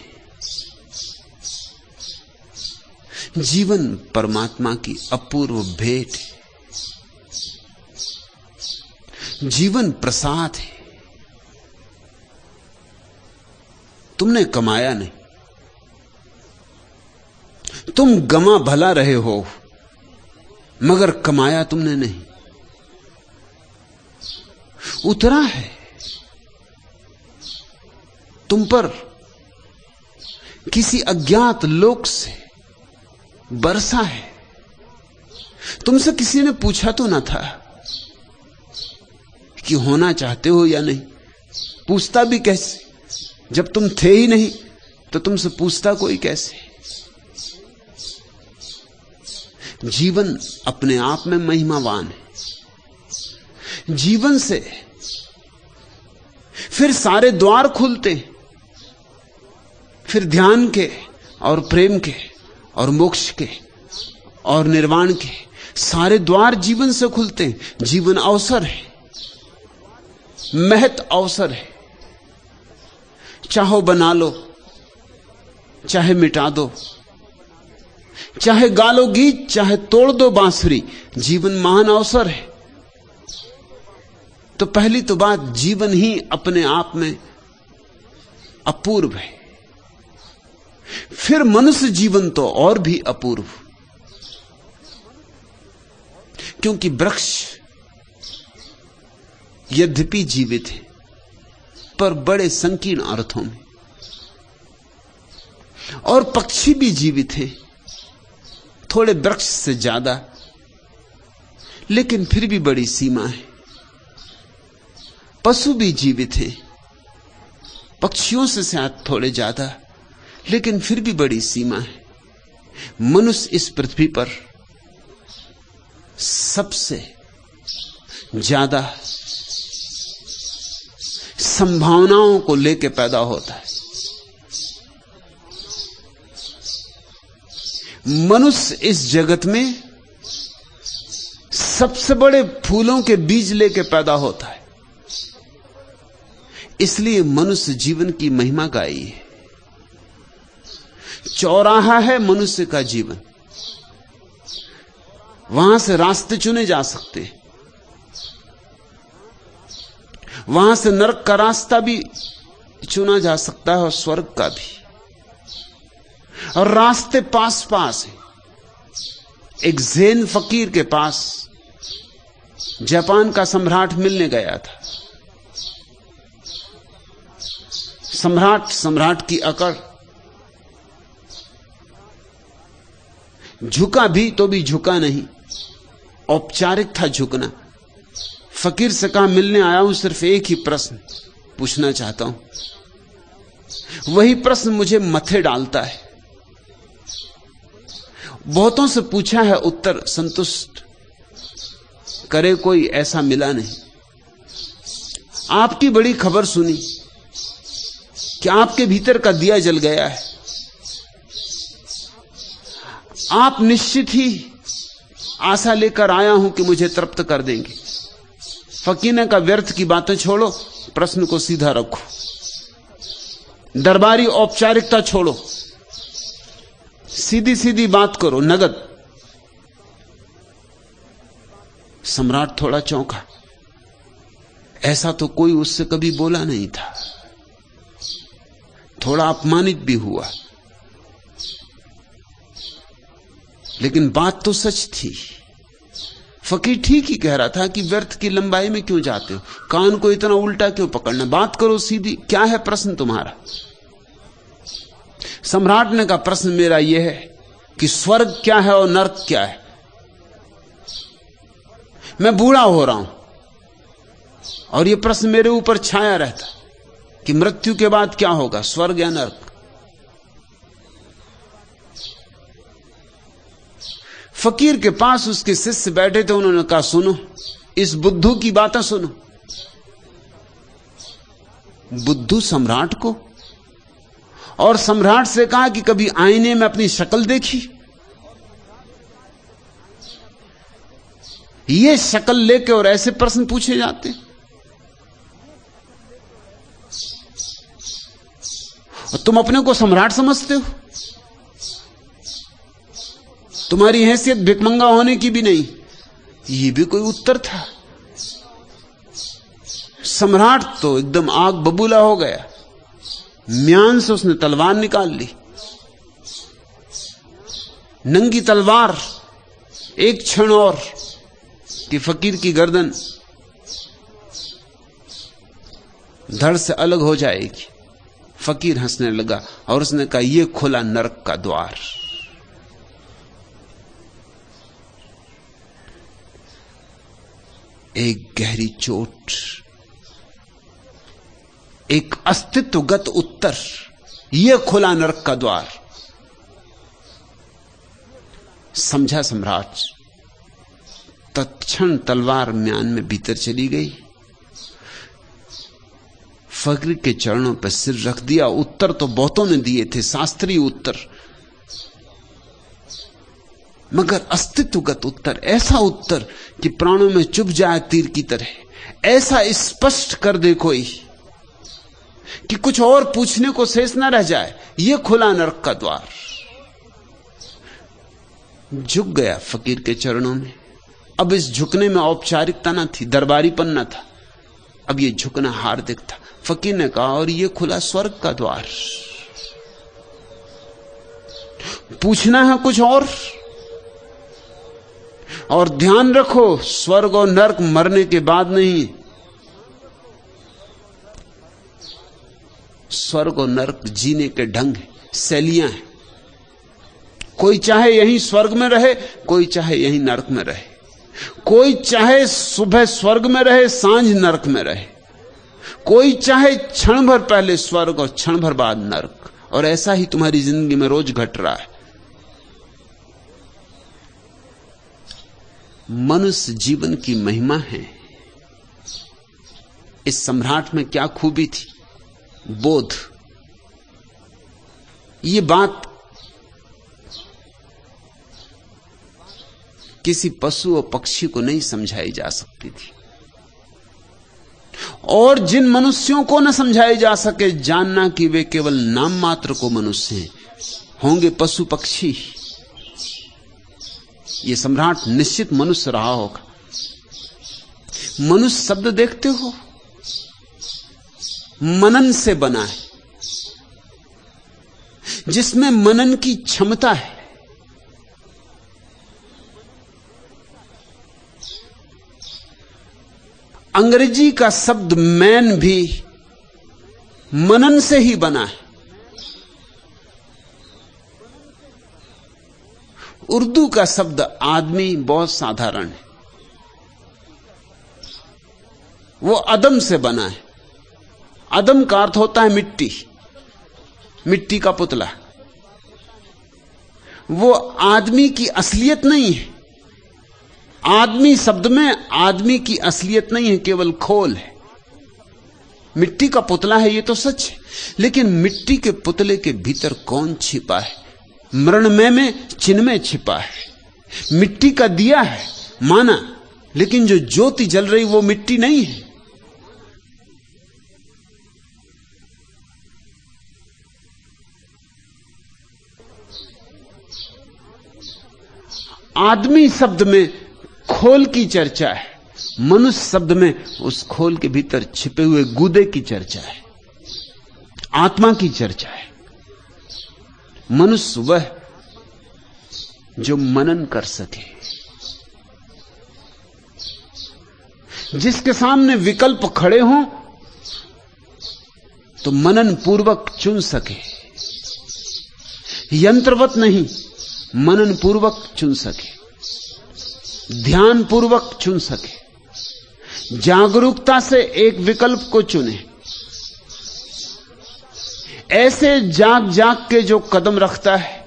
जीवन परमात्मा की अपूर्व भेंट है। जीवन प्रसाद है। तुमने कमाया नहीं, तुम गमा भला रहे हो, मगर कमाया तुमने नहीं। उतरा है तुम पर किसी अज्ञात लोक से, बरसा है। तुमसे किसी ने पूछा तो ना था कि होना चाहते हो या नहीं। पूछता भी कैसे जब तुम थे ही नहीं, तो तुमसे पूछता कोई कैसे? जीवन अपने आप में महिमावान है। जीवन से फिर सारे द्वार खुलते, फिर ध्यान के और प्रेम के और मोक्ष के और निर्वाण के सारे द्वार जीवन से खुलते हैं। जीवन अवसर है, महत अवसर है। चाहो बना लो, चाहे मिटा दो, चाहे गा लो गीत, चाहे तोड़ दो बांसुरी, जीवन महान अवसर है। तो पहली तो बात, जीवन ही अपने आप में अपूर्व है। फिर मनुष्य जीवन तो और भी अपूर्व, क्योंकि वृक्ष यद्यपि जीवित है पर बड़े संकीर्ण अर्थों में, और पक्षी भी जीवित है थोड़े वृक्ष से ज्यादा, लेकिन फिर भी बड़ी सीमा है। पशु भी जीवित है, पक्षियों से शायद थोड़े ज्यादा, लेकिन फिर भी बड़ी सीमा है। मनुष्य इस पृथ्वी पर सबसे ज्यादा संभावनाओं को लेकर पैदा होता है। मनुष्य इस जगत में सबसे बड़े फूलों के बीज लेकर पैदा होता है। इसलिए मनुष्य जीवन की महिमा गाई है। चौराहा है मनुष्य का जीवन, वहां से रास्ते चुने जा सकते, वहां से नरक का रास्ता भी चुना जा सकता है और स्वर्ग का भी, और रास्ते पास पास हैं। एक ज़ेन फकीर के पास जापान का सम्राट मिलने गया था। सम्राट की अकड़, झुका भी तो भी झुका नहीं, औपचारिक था झुकना। फकीर से कहा मिलने आया हूं, सिर्फ एक ही प्रश्न पूछना चाहता हूं। वही प्रश्न मुझे मथे डालता है। बहुतों से पूछा है, उत्तर संतुष्ट करे कोई ऐसा मिला नहीं। आपकी बड़ी खबर सुनी कि आपके भीतर का दिया जल गया है। आप निश्चित ही आशा लेकर आया हूं कि मुझे तृप्त कर देंगे। फकीर ने कहा व्यर्थ की बातें छोड़ो, प्रश्न को सीधा रखो, दरबारी औपचारिकता छोड़ो, सीधी सीधी बात करो, नगद। सम्राट थोड़ा चौंका, ऐसा तो कोई उससे कभी बोला नहीं था। थोड़ा अपमानित भी हुआ, लेकिन बात तो सच थी। फकीर ठीक ही कह रहा था कि व्यर्थ की लंबाई में क्यों जाते हो, कान को इतना उल्टा क्यों पकड़ना, बात करो सीधी, क्या है प्रश्न तुम्हारा। सम्राट ने कहा प्रश्न मेरा यह है कि स्वर्ग क्या है और नर्क क्या है। मैं बूढ़ा हो रहा हूं और यह प्रश्न मेरे ऊपर छाया रहता कि मृत्यु के बाद क्या होगा, स्वर्ग या नर्क। फकीर के पास उसके शिष्य बैठे थे, उन्होंने कहा सुनो, इस बुद्धू की बातें सुनो। बुद्धू सम्राट को, और सम्राट से कहा कि कभी आईने में अपनी शक्ल देखी। ये शक्ल लेके और ऐसे प्रश्न पूछे जाते। और तुम अपने को सम्राट समझते हो, तुम्हारी हैसियत भिकमंगा होने की भी नहीं। ये भी कोई उत्तर था। सम्राट तो एकदम आग बबूला हो गया, म्यान से उसने तलवार निकाल ली, नंगी तलवार, एक क्षण और कि फकीर की गर्दन धड़ से अलग हो जाएगी। फकीर हंसने लगा और उसने कहा यह खुला नरक का द्वार। एक गहरी चोट, एक अस्तित्वगत उत्तर, यह खुला नरक का द्वार। समझा सम्राट, तत्क्षण तलवार म्यान में भीतर चली गई, फकीर के चरणों पर सिर रख दिया। उत्तर तो बहुतों ने दिए थे, शास्त्रीय उत्तर, मगर अस्तित्वगत उत्तर, ऐसा उत्तर कि प्राणों में चुभ जाए तीर की तरह, ऐसा स्पष्ट कर दे कोई कि कुछ और पूछने को शेष न रह जाए। यह खुला नरक का द्वार। झुक गया फकीर के चरणों में। अब इस झुकने में औपचारिकता न थी, दरबारीपन न था, अब यह झुकना हार्दिक था। फकीर ने कहा और यह खुला स्वर्ग का द्वार। पूछना है कुछ और ध्यान रखो, स्वर्ग और नरक मरने के बाद नहीं, स्वर्ग और नरक जीने के ढंग है, शैलियां हैं। कोई चाहे यहीं स्वर्ग में रहे, कोई चाहे यहीं नरक में रहे, कोई चाहे सुबह स्वर्ग में रहे, सांझ नरक में रहे, कोई चाहे क्षण भर पहले स्वर्ग और क्षण भर बाद नरक। और ऐसा ही तुम्हारी जिंदगी में रोज घट रहा है। मनुष्य जीवन की महिमा है। इस सम्राट में क्या खूबी थी? बोध। ये बात किसी पशु और पक्षी को नहीं समझाई जा सकती थी, और जिन मनुष्यों को न समझाई जा सके, जानना कि वे केवल नाम मात्र को मनुष्य हैं, होंगे पशु पक्षी। ये सम्राट निश्चित मनुष्य रहा होगा। मनुष्य शब्द देखते हो, मनन से बना है, जिसमें मनन की क्षमता है। अंग्रेजी का शब्द मैन भी मनन से ही बना है। उर्दू का शब्द आदमी बहुत साधारण है। वो अदम से बना है। अदम का अर्थ होता है मिट्टी, मिट्टी का पुतला। वो आदमी की असलियत नहीं है। आदमी शब्द में आदमी की असलियत नहीं है, केवल खोल है। मिट्टी का पुतला है, ये तो सच है, लेकिन मिट्टी के पुतले के भीतर कौन छिपा है? मृणमय में चिन्मय छिपा है। मिट्टी का दिया है माना, लेकिन जो ज्योति जल रही वो मिट्टी नहीं है। आदमी शब्द में खोल की चर्चा है, मनुष्य शब्द में उस खोल के भीतर छिपे हुए गूदे की चर्चा है, आत्मा की चर्चा है। मनुष्य वह जो मनन कर सके, जिसके सामने विकल्प खड़े हों तो मनन पूर्वक चुन सके, यंत्रवत नहीं, मनन पूर्वक चुन सके, ध्यान पूर्वक चुन सके, जागरूकता से एक विकल्प को चुने। ऐसे जाग जाग के जो कदम रखता है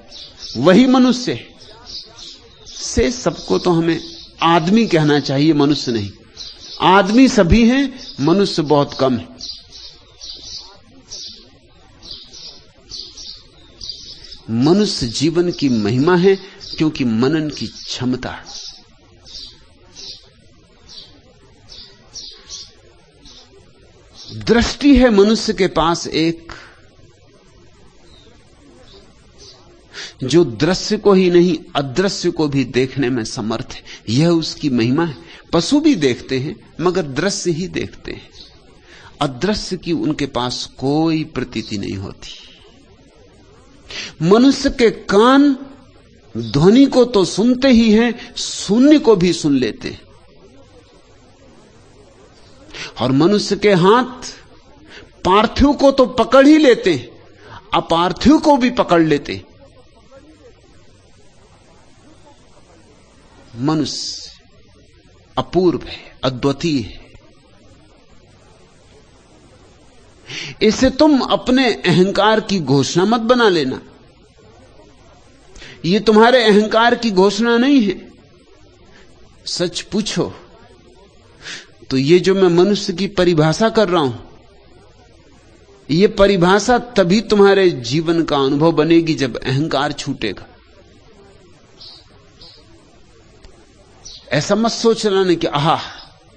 वही मनुष्य से। सबको तो हमें आदमी कहना चाहिए, मनुष्य नहीं। आदमी सभी हैं, मनुष्य बहुत कम है। मनुष्य जीवन की महिमा है क्योंकि मनन की क्षमता है। दृष्टि है मनुष्य के पास एक, जो दृश्य को ही नहीं अदृश्य को भी देखने में समर्थ है। यह उसकी महिमा है। पशु भी देखते हैं मगर दृश्य ही देखते हैं, अदृश्य की उनके पास कोई प्रतीति नहीं होती। मनुष्य के कान ध्वनि को तो सुनते ही हैं, शून्य को भी सुन लेते हैं। और मनुष्य के हाथ पार्थिव को तो पकड़ ही लेते हैं, अपार्थिव को भी पकड़ लेते। मनुष्य अपूर्व है, अद्वितीय है। इसे तुम अपने अहंकार की घोषणा मत बना लेना। यह तुम्हारे अहंकार की घोषणा नहीं है। सच पूछो तो ये जो मैं मनुष्य की परिभाषा कर रहा हूं, यह परिभाषा तभी तुम्हारे जीवन का अनुभव बनेगी जब अहंकार छूटेगा। ऐसा मत सोच लेना कि आहा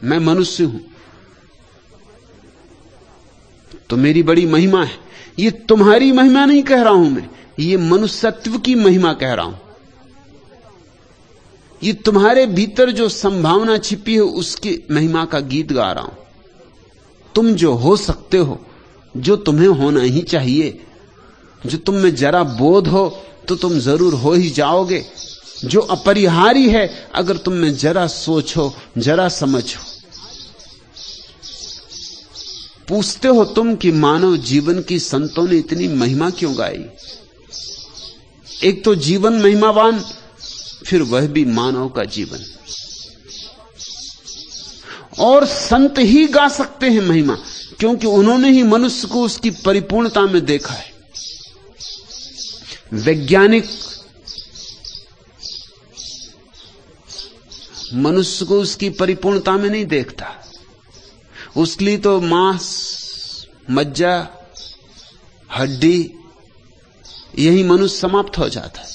मैं मनुष्य हूं तो मेरी बड़ी महिमा है। ये तुम्हारी महिमा नहीं कह रहा हूं मैं, ये मनुष्यत्व की महिमा कह रहा हूं। ये तुम्हारे भीतर जो संभावना छिपी है उसकी महिमा का गीत गा रहा हूं। तुम जो हो सकते हो, जो तुम्हें होना ही चाहिए, जो तुम में जरा बोध हो तो तुम जरूर हो ही जाओगे। जो अपरिहार्य है अगर तुम में जरा सोचो, जरा समझो। पूछते हो तुम कि मानव जीवन की संतों ने इतनी महिमा क्यों गाई? एक तो जीवन महिमावान, फिर वह भी मानव का जीवन। और संत ही गा सकते हैं महिमा, क्योंकि उन्होंने ही मनुष्य को उसकी परिपूर्णता में देखा है। वैज्ञानिक मनुष्य को उसकी परिपूर्णता में नहीं देखता। उसके लिए तो मांस, मज्जा, हड्डी, यही मनुष्य समाप्त हो जाता है।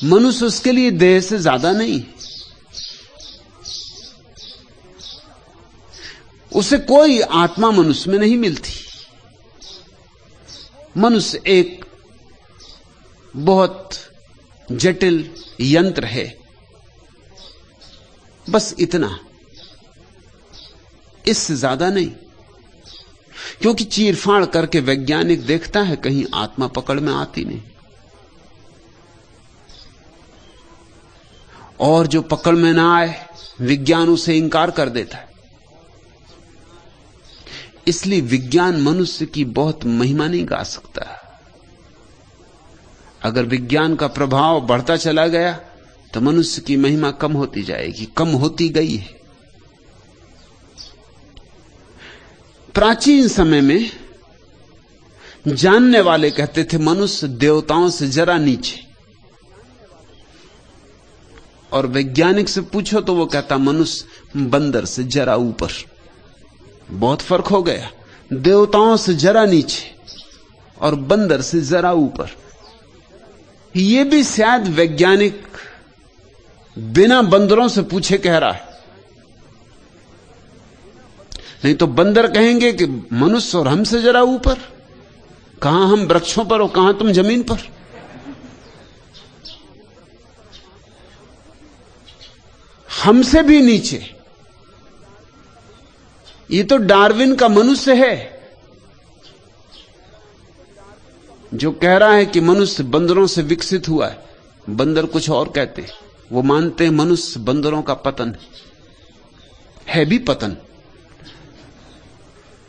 मनुष्य उसके लिए देह से ज्यादा नहीं। उसे कोई आत्मा मनुष्य में नहीं मिलती। मनुष्य एक बहुत जटिल यंत्र है, बस इतना, इससे ज्यादा नहीं। क्योंकि चीरफाड़ करके वैज्ञानिक देखता है कहीं आत्मा पकड़ में आती नहीं, और जो पकड़ में ना आए विज्ञान उसे इंकार कर देता है। इसलिए विज्ञान मनुष्य की बहुत महिमा नहीं गा सकता। अगर विज्ञान का प्रभाव बढ़ता चला गया तो मनुष्य की महिमा कम होती जाएगी, कम होती गई है। प्राचीन समय में जानने वाले कहते थे मनुष्य देवताओं से जरा नीचे, और वैज्ञानिक से पूछो तो वो कहता मनुष्य बंदर से जरा ऊपर। बहुत फर्क हो गया, देवताओं से जरा नीचे और बंदर से जरा ऊपर। ये भी शायद वैज्ञानिक बिना बंदरों से पूछे कह रहा है, नहीं तो बंदर कहेंगे कि मनुष्य और हमसे जरा ऊपर। कहां हम वृक्षों पर और कहां तुम जमीन पर। हमसे भी नीचे। ये तो डार्विन का मनुष्य है जो कह रहा है कि मनुष्य बंदरों से विकसित हुआ है। बंदर कुछ और कहते हैं, वो मानते हैं मनुष्य बंदरों का पतन है भी पतन।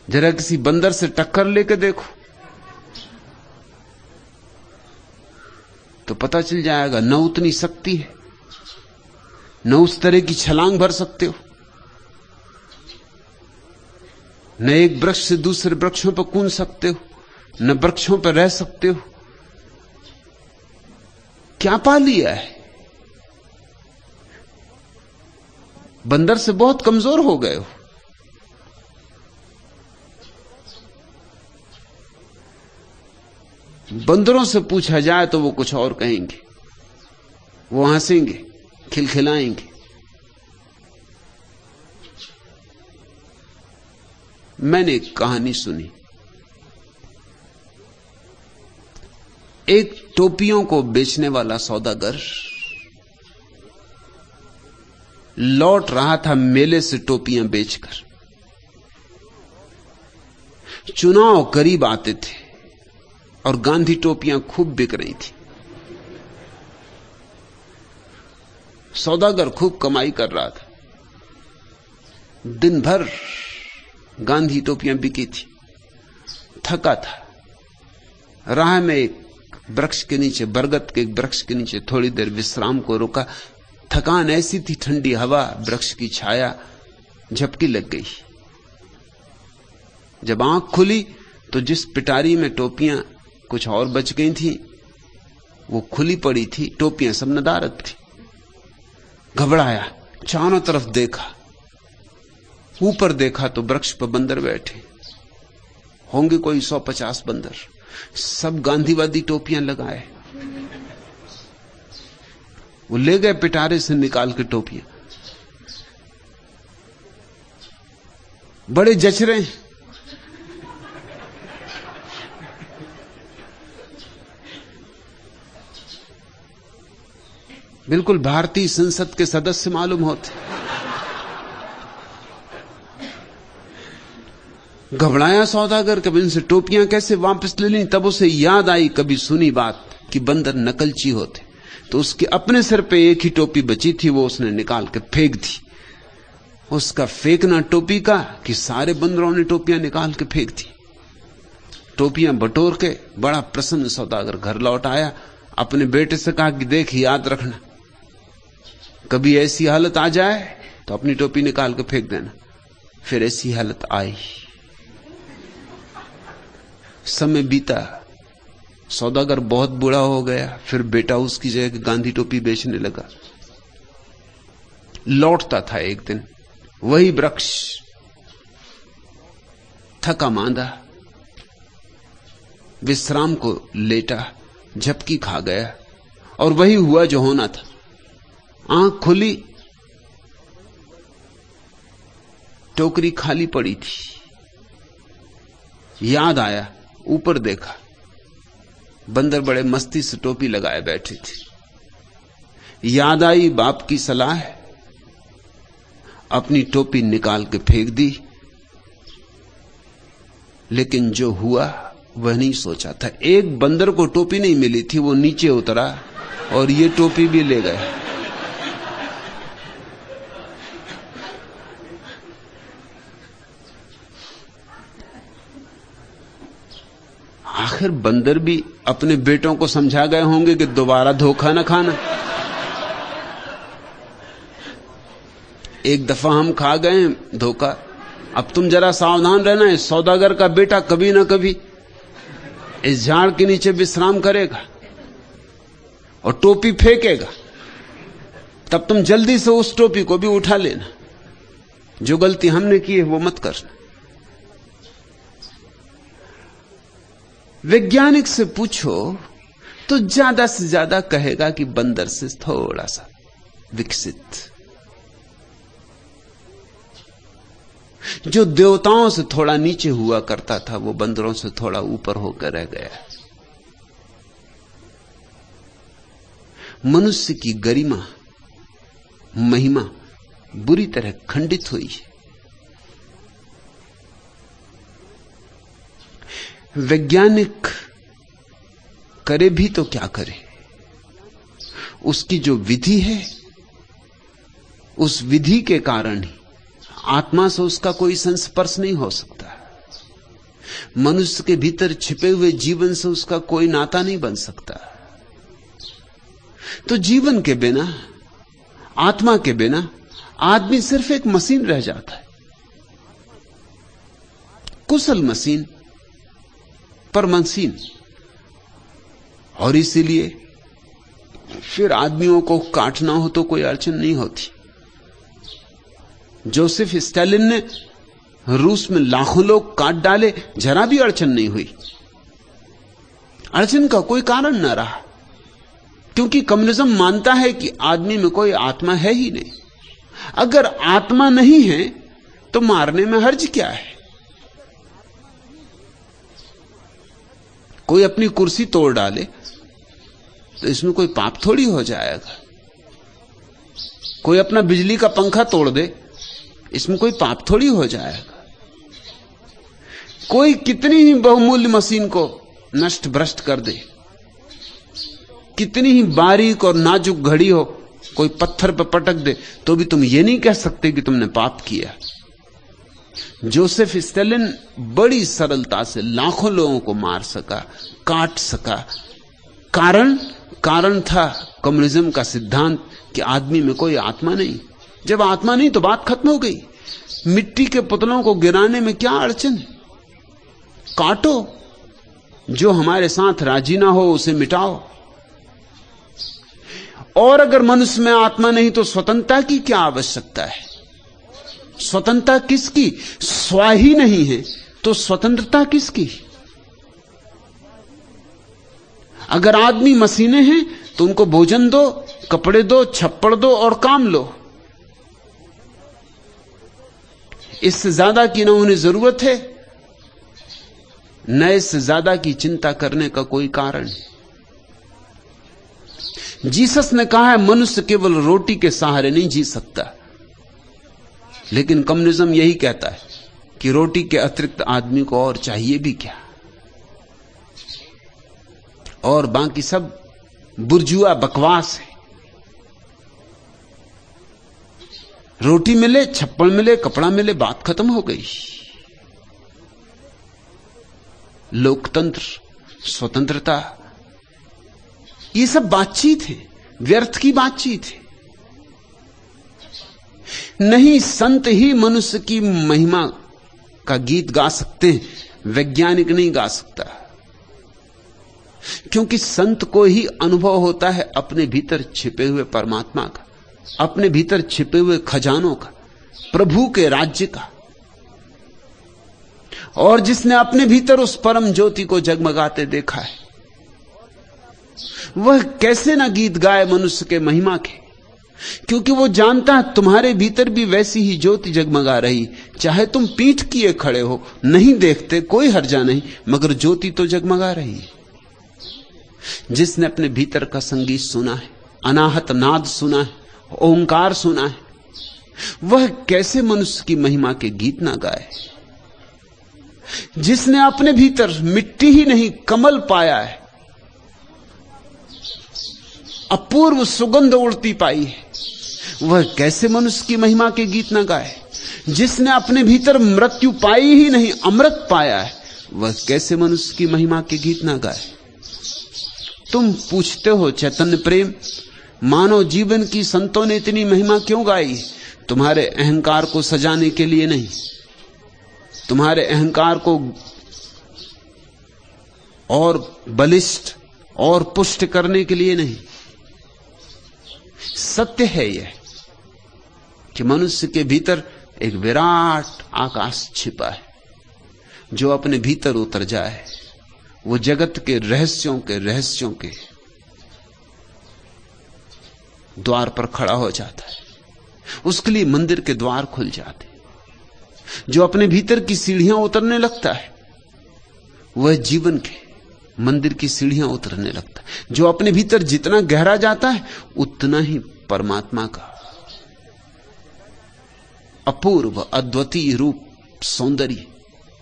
जरा किसी बंदर से टक्कर लेके देखो तो पता चल जाएगा, न उतनी शक्ति है, न उस तरह की छलांग भर सकते हो, न एक वृक्ष से दूसरे वृक्षों पर कूद सकते हो, न वृक्षों पर रह सकते हो। क्या पा लिया है? बंदर से बहुत कमजोर हो गए हो। बंदरों से पूछा जाए तो वो कुछ और कहेंगे, वो हंसेंगे, खिलखिलाएंगे। मैंने एक कहानी सुनी, एक टोपियों को बेचने वाला सौदागर लौट रहा था मेले से टोपियां बेचकर। चुनाव करीब आते थे और गांधी टोपियां खूब बिक रही थी। सौदागर खूब कमाई कर रहा था। दिन भर गांधी टोपियां बिकी थी। थका था। राह में एक वृक्ष के नीचे, बरगद के एक वृक्ष के नीचे थोड़ी देर विश्राम को रुका। थकान ऐसी थी, ठंडी हवा, वृक्ष की छाया, झपकी लग गई। जब आंख खुली तो जिस पिटारी में टोपियां कुछ और बच गई थी वो खुली पड़ी थी, टोपियां सब नदारद थी। घबराया, चारों तरफ देखा, ऊपर देखा तो वृक्ष पर बंदर बैठे होंगे, कोई 150 बंदर, सब गांधीवादी टोपियां लगाए। वो ले गए पिटारे से निकाल के टोपियां, बड़े जच रहे हैं। बिल्कुल भारतीय संसद के सदस्य मालूम होते। घबराया सौदागर, कभी इनसे टोपियां कैसे वापस ले ली। तब उसे याद आई कभी सुनी बात कि बंदर नकलची होते। तो उसके अपने सिर पे एक ही टोपी बची थी, वो उसने निकाल के फेंक दी। उसका फेंकना टोपी का कि सारे बंदरों ने टोपियां निकाल के फेंक दी। टोपियां बटोर के बड़ा प्रसन्न सौदागर घर लौट आया। अपने बेटे से कहा कि देख, याद रखना, कभी ऐसी हालत आ जाए तो अपनी टोपी निकाल के फेंक देना। फिर ऐसी हालत आई। समय बीता, सौदागर बहुत बूढ़ा हो गया। फिर बेटा उसकी जगह गांधी टोपी बेचने लगा। लौटता था एक दिन, वही वृक्ष, थका मांदा, विश्राम को लेटा, झपकी खा गया और वही हुआ जो होना था। आंख खुली, टोकरी खाली पड़ी थी। याद आया, ऊपर देखा, बंदर बड़े मस्ती से टोपी लगाए बैठे थे। याद आई बाप की सलाह, अपनी टोपी निकाल के फेंक दी। लेकिन जो हुआ वह नहीं सोचा था। एक बंदर को टोपी नहीं मिली थी, वो नीचे उतरा और ये टोपी भी ले गया। आखिर बंदर भी अपने बेटों को समझा गए होंगे कि दोबारा धोखा न खाना। एक दफा हम खा गए धोखा, अब तुम जरा सावधान रहना, इस सौदागर का बेटा कभी ना कभी इस झाड़ के नीचे विश्राम करेगा और टोपी फेंकेगा, तब तुम जल्दी से उस टोपी को भी उठा लेना। जो गलती हमने की है वो मत करना। वैज्ञानिक से पूछो तो ज्यादा से ज्यादा कहेगा कि बंदर से थोड़ा सा विकसित। जो देवताओं से थोड़ा नीचे हुआ करता था वो बंदरों से थोड़ा ऊपर होकर रह गया। मनुष्य की गरिमा महिमा बुरी तरह खंडित हुई है। वैज्ञानिक करे भी तो क्या करे, उसकी जो विधि है उस विधि के कारण ही आत्मा से उसका कोई संस्पर्श नहीं हो सकता। मनुष्य के भीतर छिपे हुए जीवन से उसका कोई नाता नहीं बन सकता। तो जीवन के बिना, आत्मा के बिना आदमी सिर्फ एक मशीन रह जाता है, कुशल मशीन पर मशीन। और इसीलिए फिर आदमियों को काटना हो तो कोई अड़चन नहीं होती। जोसेफ स्टालिन ने रूस में लाखों लोग काट डाले, जरा भी अड़चन नहीं हुई। अड़चन का कोई कारण न रहा, क्योंकि कम्युनिज्म मानता है कि आदमी में कोई आत्मा है ही नहीं। अगर आत्मा नहीं है तो मारने में हर्ज क्या है? कोई अपनी कुर्सी तोड़ डाले तो इसमें कोई पाप थोड़ी हो जाएगा। कोई अपना बिजली का पंखा तोड़ दे, इसमें कोई पाप थोड़ी हो जाएगा। कोई कितनी ही बहुमूल्य मशीन को नष्ट भ्रष्ट कर दे, कितनी ही बारीक और नाजुक घड़ी हो, कोई पत्थर पर पटक दे, तो भी तुम ये नहीं कह सकते कि तुमने पाप किया। जोसेफ स्टालिन बड़ी सरलता से लाखों लोगों को मार सका, काट सका। कारण था कम्युनिज्म का सिद्धांत कि आदमी में कोई आत्मा नहीं। जब आत्मा नहीं तो बात खत्म हो गई। मिट्टी के पुतलों को गिराने में क्या अड़चन है? काटो, जो हमारे साथ राजी ना हो उसे मिटाओ। और अगर मनुष्य में आत्मा नहीं तो स्वतंत्रता की क्या आवश्यकता है? स्वतंत्रता किसकी? स्व ही नहीं है तो स्वतंत्रता किसकी? अगर आदमी मशीनें हैं तो उनको भोजन दो, कपड़े दो, छप्पड़ दो और काम लो। इससे ज्यादा की ना उन्हें जरूरत है, न इससे ज्यादा की चिंता करने का कोई कारण है। जीसस ने कहा है मनुष्य केवल रोटी के सहारे नहीं जी सकता, लेकिन कम्युनिज्म यही कहता है कि रोटी के अतिरिक्त आदमी को और चाहिए भी क्या। और बाकी सब बुर्जुआ बकवास है। रोटी मिले, छप्पड़ मिले, कपड़ा मिले, बात खत्म हो गई। लोकतंत्र, स्वतंत्रता, ये सब बातचीत है, व्यर्थ की बातचीत है। नहीं, संत ही मनुष्य की महिमा का गीत गा सकते हैं, वैज्ञानिक नहीं गा सकता। क्योंकि संत को ही अनुभव होता है अपने भीतर छिपे हुए परमात्मा का, अपने भीतर छिपे हुए खजानों का, प्रभु के राज्य का। और जिसने अपने भीतर उस परम ज्योति को जगमगाते देखा है, वह कैसे ना गीत गाए मनुष्य के महिमा के? क्योंकि वो जानता है तुम्हारे भीतर भी वैसी ही ज्योति जगमगा रही। चाहे तुम पीठ किए खड़े हो, नहीं देखते, कोई हर्जा नहीं, मगर ज्योति तो जगमगा रही है। जिसने अपने भीतर का संगीत सुना है, अनाहत नाद सुना है, ओंकार सुना है, वह कैसे मनुष्य की महिमा के गीत ना गाए? जिसने अपने भीतर मिट्टी ही नहीं कमल पाया है, अपूर्व सुगंध उड़ती पाई है, वह कैसे मनुष्य की महिमा के गीत ना गाए? जिसने अपने भीतर मृत्यु पाई ही नहीं अमृत पाया है, वह कैसे मनुष्य की महिमा के गीत ना गाए? तुम पूछते हो चैतन्य प्रेम, मानव जीवन की संतों ने इतनी महिमा क्यों गाई? तुम्हारे अहंकार को सजाने के लिए नहीं, तुम्हारे अहंकार को और बलिष्ठ और पुष्ट करने के लिए नहीं। सत्य है यह कि मनुष्य के भीतर एक विराट आकाश छिपा है। जो अपने भीतर उतर जाए वो जगत के रहस्यों के द्वार पर खड़ा हो जाता है। उसके लिए मंदिर के द्वार खुल जाते। जो अपने भीतर की सीढ़ियां उतरने लगता है वह जीवन के मंदिर की सीढ़ियां उतरने लगता है। जो अपने भीतर जितना गहरा जाता है उतना ही परमात्मा का अपूर्व अद्वितीय रूप, सौंदर्य,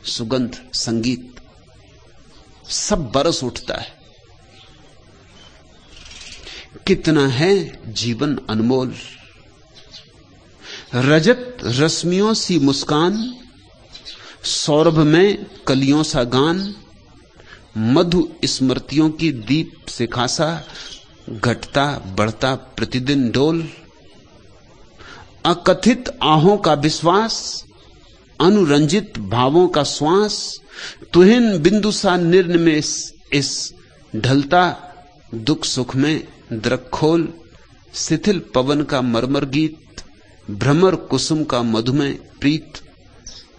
सुगंध, संगीत सब बरस उठता है। कितना है जीवन अनमोल। रजत रश्मियों सी मुस्कान, सौरभ में कलियों सा गान, मधु स्मृतियों की दीप से खासा, घटता बढ़ता प्रतिदिन डोल। अकथित आहों का विश्वास, अनुरंजित भावों का श्वास, तुहिन बिंदु सा निर्निमेष इस ढलता दुख सुख में द्रखोल। शिथिल पवन का मरमर गीत, भ्रमर कुसुम का मधुमय प्रीत।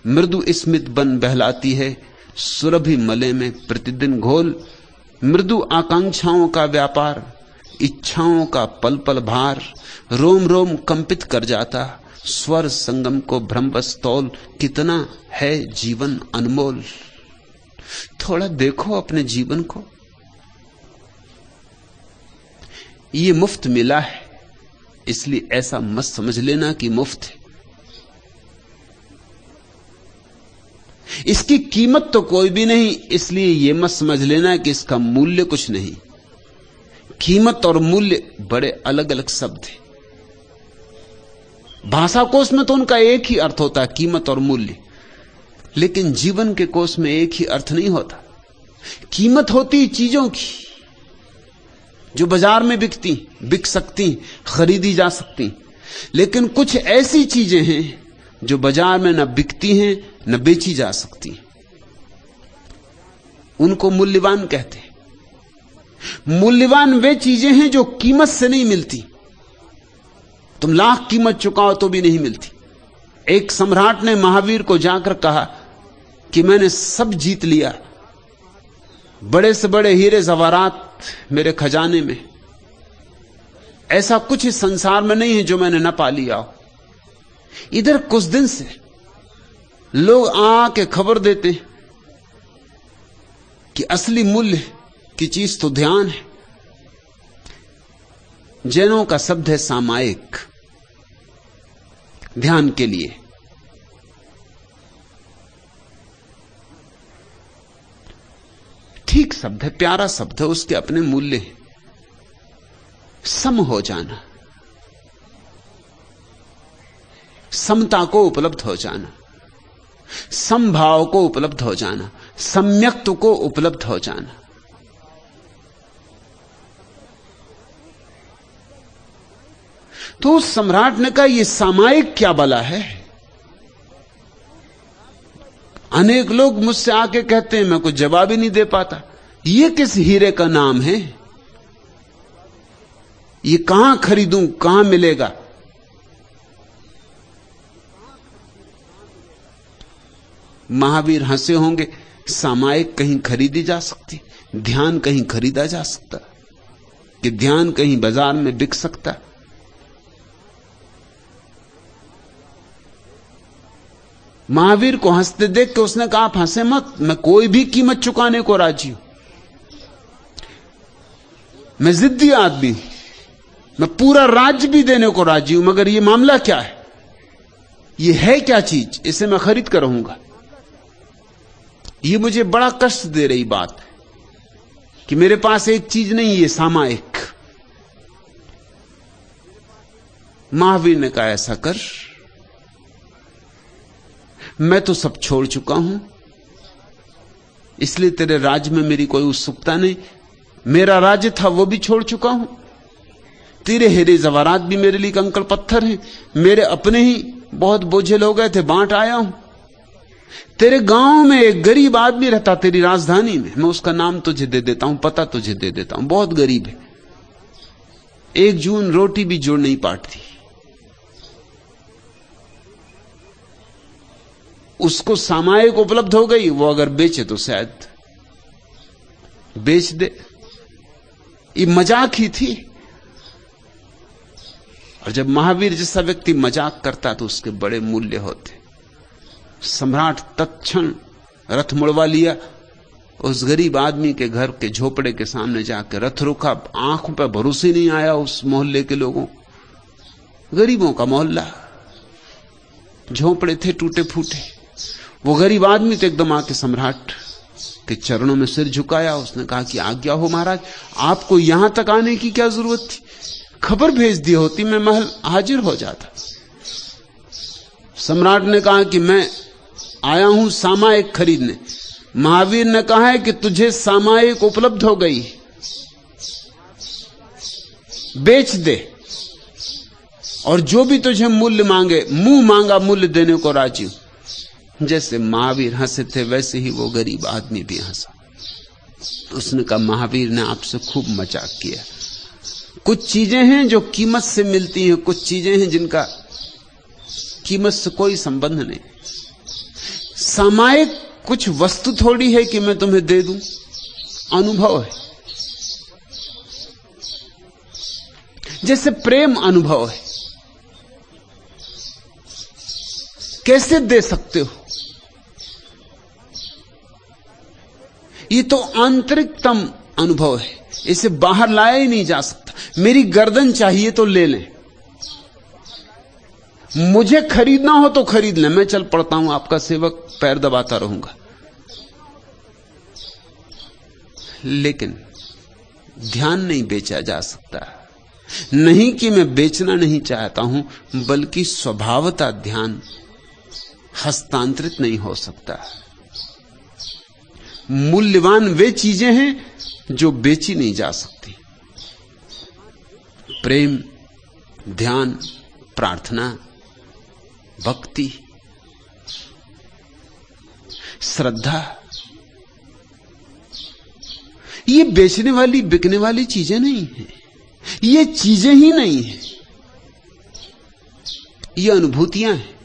मृदु स्मित बन बहलाती है, सुरभि मले में प्रतिदिन घोल। मृदु आकांक्षाओं का व्यापार, इच्छाओं का पल पल भार। रोम रोम कंपित कर जाता, स्वर संगम को भ्रमवश तौल। कितना है जीवन अनमोल। थोड़ा देखो अपने जीवन को। ये मुफ्त मिला है, इसलिए ऐसा मत समझ लेना कि मुफ्त है। इसकी कीमत तो कोई भी नहीं, इसलिए यह मत समझ लेना कि इसका मूल्य कुछ नहीं। कीमत और मूल्य बड़े अलग अलग शब्द हैं। भाषा कोश में तो उनका एक ही अर्थ होता है, कीमत और मूल्य। लेकिन जीवन के कोश में एक ही अर्थ नहीं होता। कीमत होती चीजों की जो बाजार में बिकती, बिक सकती, खरीदी जा सकती। लेकिन कुछ ऐसी चीजें हैं जो बाजार में न बिकती हैं न बेची जा सकती। उनको मूल्यवान कहते हैं। मूल्यवान वे चीजें हैं जो कीमत से नहीं मिलती। तुम लाख कीमत चुकाओ तो भी नहीं मिलती। एक सम्राट ने महावीर को जाकर कहा कि मैंने सब जीत लिया, बड़े से बड़े हीरे जवाहरात मेरे खजाने में, ऐसा कुछ इस संसार में नहीं है जो मैंने न पा लिया हो। इधर कुछ दिन से लोग आके खबर देते कि असली मूल्य की चीज तो ध्यान है। जैनों का शब्द है सामायिक, ध्यान के लिए। ठीक शब्द है, प्यारा शब्द है, उसके अपने मूल्य हैं। सम हो जाना, समता को उपलब्ध हो जाना, समभाव को उपलब्ध हो जाना, सम्यक्त्व को उपलब्ध हो जाना। तो उस सम्राट ने कहा यह सामायिक क्या बला है। अनेक लोग मुझसे आके कहते हैं, मैं कुछ जवाब ही नहीं दे पाता, ये किस हीरे का नाम है, ये कहां खरीदूं, कहां मिलेगा। महावीर हंसे होंगे, सामायिक कहीं खरीदी जा सकती, ध्यान कहीं खरीदा जा सकता, कि ध्यान कहीं बाजार में बिक सकता। महावीर को हंसते देख के उसने कहा, आप हंसे मत, मैं कोई भी कीमत चुकाने को राजी हूं। मैं जिद्दी आदमी हूं, मैं पूरा राज्य भी देने को राजी हूं, मगर यह मामला क्या है, यह है क्या चीज, इसे मैं खरीद कर रहूंगा। यह मुझे बड़ा कष्ट दे रही बात है कि मेरे पास एक चीज नहीं, ये सामायिक। महावीर ने कहा, ऐसा कर, मैं तो सब छोड़ चुका हूं, इसलिए तेरे राज्य में मेरी कोई उत्सुकता नहीं। मेरा राज्य था वो भी छोड़ चुका हूं, तेरे हीरे जवाहरात भी मेरे लिए कंकड़ पत्थर हैं, मेरे अपने ही बहुत बोझिल हो गए थे, बांट आया हूं। तेरे गांव में एक गरीब आदमी रहता, तेरी राजधानी में, मैं उसका नाम तुझे दे देता हूं, पता तुझे दे देता हूं, बहुत गरीब है, एक जून रोटी भी जोड़ नहीं पाती। उसको सामायिक उपलब्ध हो गई, वो अगर बेचे तो शायद बेच दे। ये मजाक ही थी। और जब महावीर जैसा व्यक्ति मजाक करता तो उसके बड़े मूल्य होते। सम्राट तत्क्षण रथ मुड़वा लिया, उस गरीब आदमी के घर के झोपड़े के सामने जाकर रथ रुका। आंखों पर भरोसे नहीं आया उस मोहल्ले के लोगों, गरीबों का मोहल्ला, झोपड़े थे टूटे फूटे। वो गरीब आदमी तो एकदम आके सम्राट के चरणों में सिर झुकाया। उसने कहा कि आज्ञा हो महाराज, आपको यहां तक आने की क्या जरूरत थी? खबर भेज दी होती, मैं महल हाजिर हो जाता। सम्राट ने कहा कि मैं आया हूं सामायिक खरीदने। महावीर ने कहा है कि तुझे सामायिक उपलब्ध हो गई, बेच दे, और जो भी तुझे मूल्य मांगे, मुंह मांगा मूल्य देने को राजी हूं। जैसे महावीर हंसे थे वैसे ही वो गरीब आदमी भी हंसा। उसने कहा महावीर ने आपसे खूब मजाक किया। कुछ चीजें हैं जो कीमत से मिलती हैं, कुछ चीजें हैं जिनका कीमत से कोई संबंध नहीं। सामायिक कुछ वस्तु थोड़ी है कि मैं तुम्हें दे दूं, अनुभव है। जैसे प्रेम अनुभव है, कैसे दे सकते हो? ये तो आंतरिकतम अनुभव है, इसे बाहर लाया ही नहीं जा सकता। मेरी गर्दन चाहिए तो ले लें, मुझे खरीदना हो तो खरीद लें, मैं चल पड़ता हूं, आपका सेवक पैर दबाता रहूंगा। लेकिन ध्यान नहीं बेचा जा सकता। नहीं कि मैं बेचना नहीं चाहता हूं, बल्कि स्वभावतः ध्यान हस्तांतरित नहीं हो सकता। मूल्यवान वे चीजें हैं जो बेची नहीं जा सकती। प्रेम, ध्यान, प्रार्थना, भक्ति, श्रद्धा, ये बेचने वाली बिकने वाली चीजें नहीं है, ये चीजें ही नहीं है, ये अनुभूतियां हैं।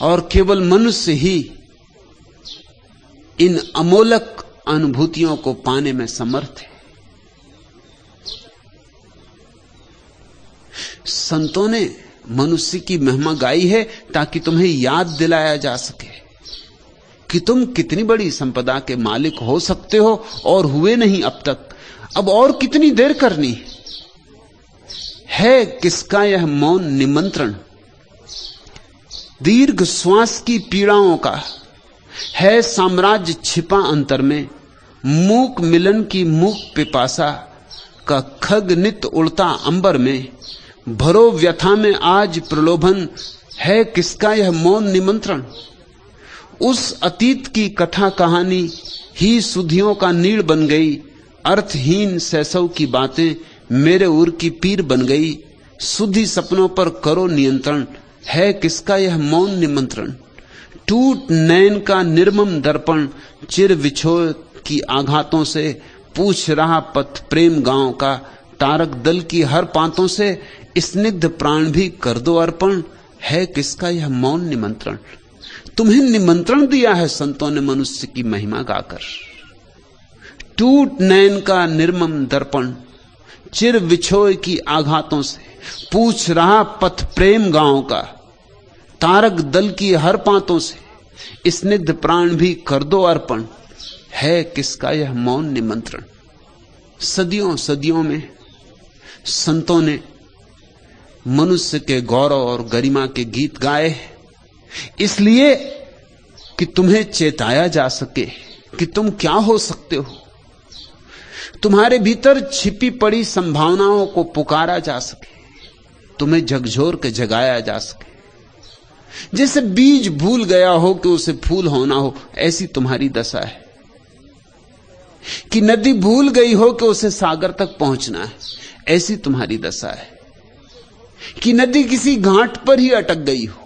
और केवल मनुष्य ही इन अमोलक अनुभूतियों को पाने में समर्थ है। संतों ने मनुष्य की महिमा गाई है ताकि तुम्हें याद दिलाया जा सके कि तुम कितनी बड़ी संपदा के मालिक हो सकते हो और हुए नहीं अब तक। अब और कितनी देर करनी है? किसका यह मौन निमंत्रण? दीर्घ श्वास की पीड़ाओं का है साम्राज्य छिपा अंतर में। मूक मिलन की मूक पिपासा का खग नित उड़ता अंबर में। भरो व्यथा में आज प्रलोभन, है किसका यह मौन निमंत्रण? उस अतीत की कथा कहानी ही सुधियों का नीड़ बन गई। अर्थहीन सैसव की बातें मेरे उर की पीर बन गई। सुधी सपनों पर करो नियंत्रण, है किसका यह मौन निमंत्रण? टूट नैन का निर्मम दर्पण, चिर विछोह की आघातों से। पूछ रहा पथ प्रेम गांव का, तारक दल की हर पांतों से। स्निग्ध प्राण भी कर दो अर्पण, है किसका यह मौन निमंत्रण? तुम्हें निमंत्रण दिया है संतों ने मनुष्य की महिमा गाकर। टूट नैन का निर्मम दर्पण, चिर विछोह की आघातों से। पूछ रहा पथ प्रेम गांव का, तारक दल की हर पांतों से। स्निग्ध प्राण भी कर दो अर्पण, है किसका यह मौन निमंत्रण? सदियों सदियों में संतों ने मनुष्य के गौरव और गरिमा के गीत गाए, इसलिए कि तुम्हें चेताया जा सके कि तुम क्या हो सकते हो। तुम्हारे भीतर छिपी पड़ी संभावनाओं को पुकारा जा सके, तुम्हें झकझोर के जगाया जा सके। जैसे बीज भूल गया हो कि उसे फूल होना हो, ऐसी तुम्हारी दशा है। कि नदी भूल गई हो कि उसे सागर तक पहुंचना है, ऐसी तुम्हारी दशा है। कि नदी किसी घाट पर ही अटक गई हो,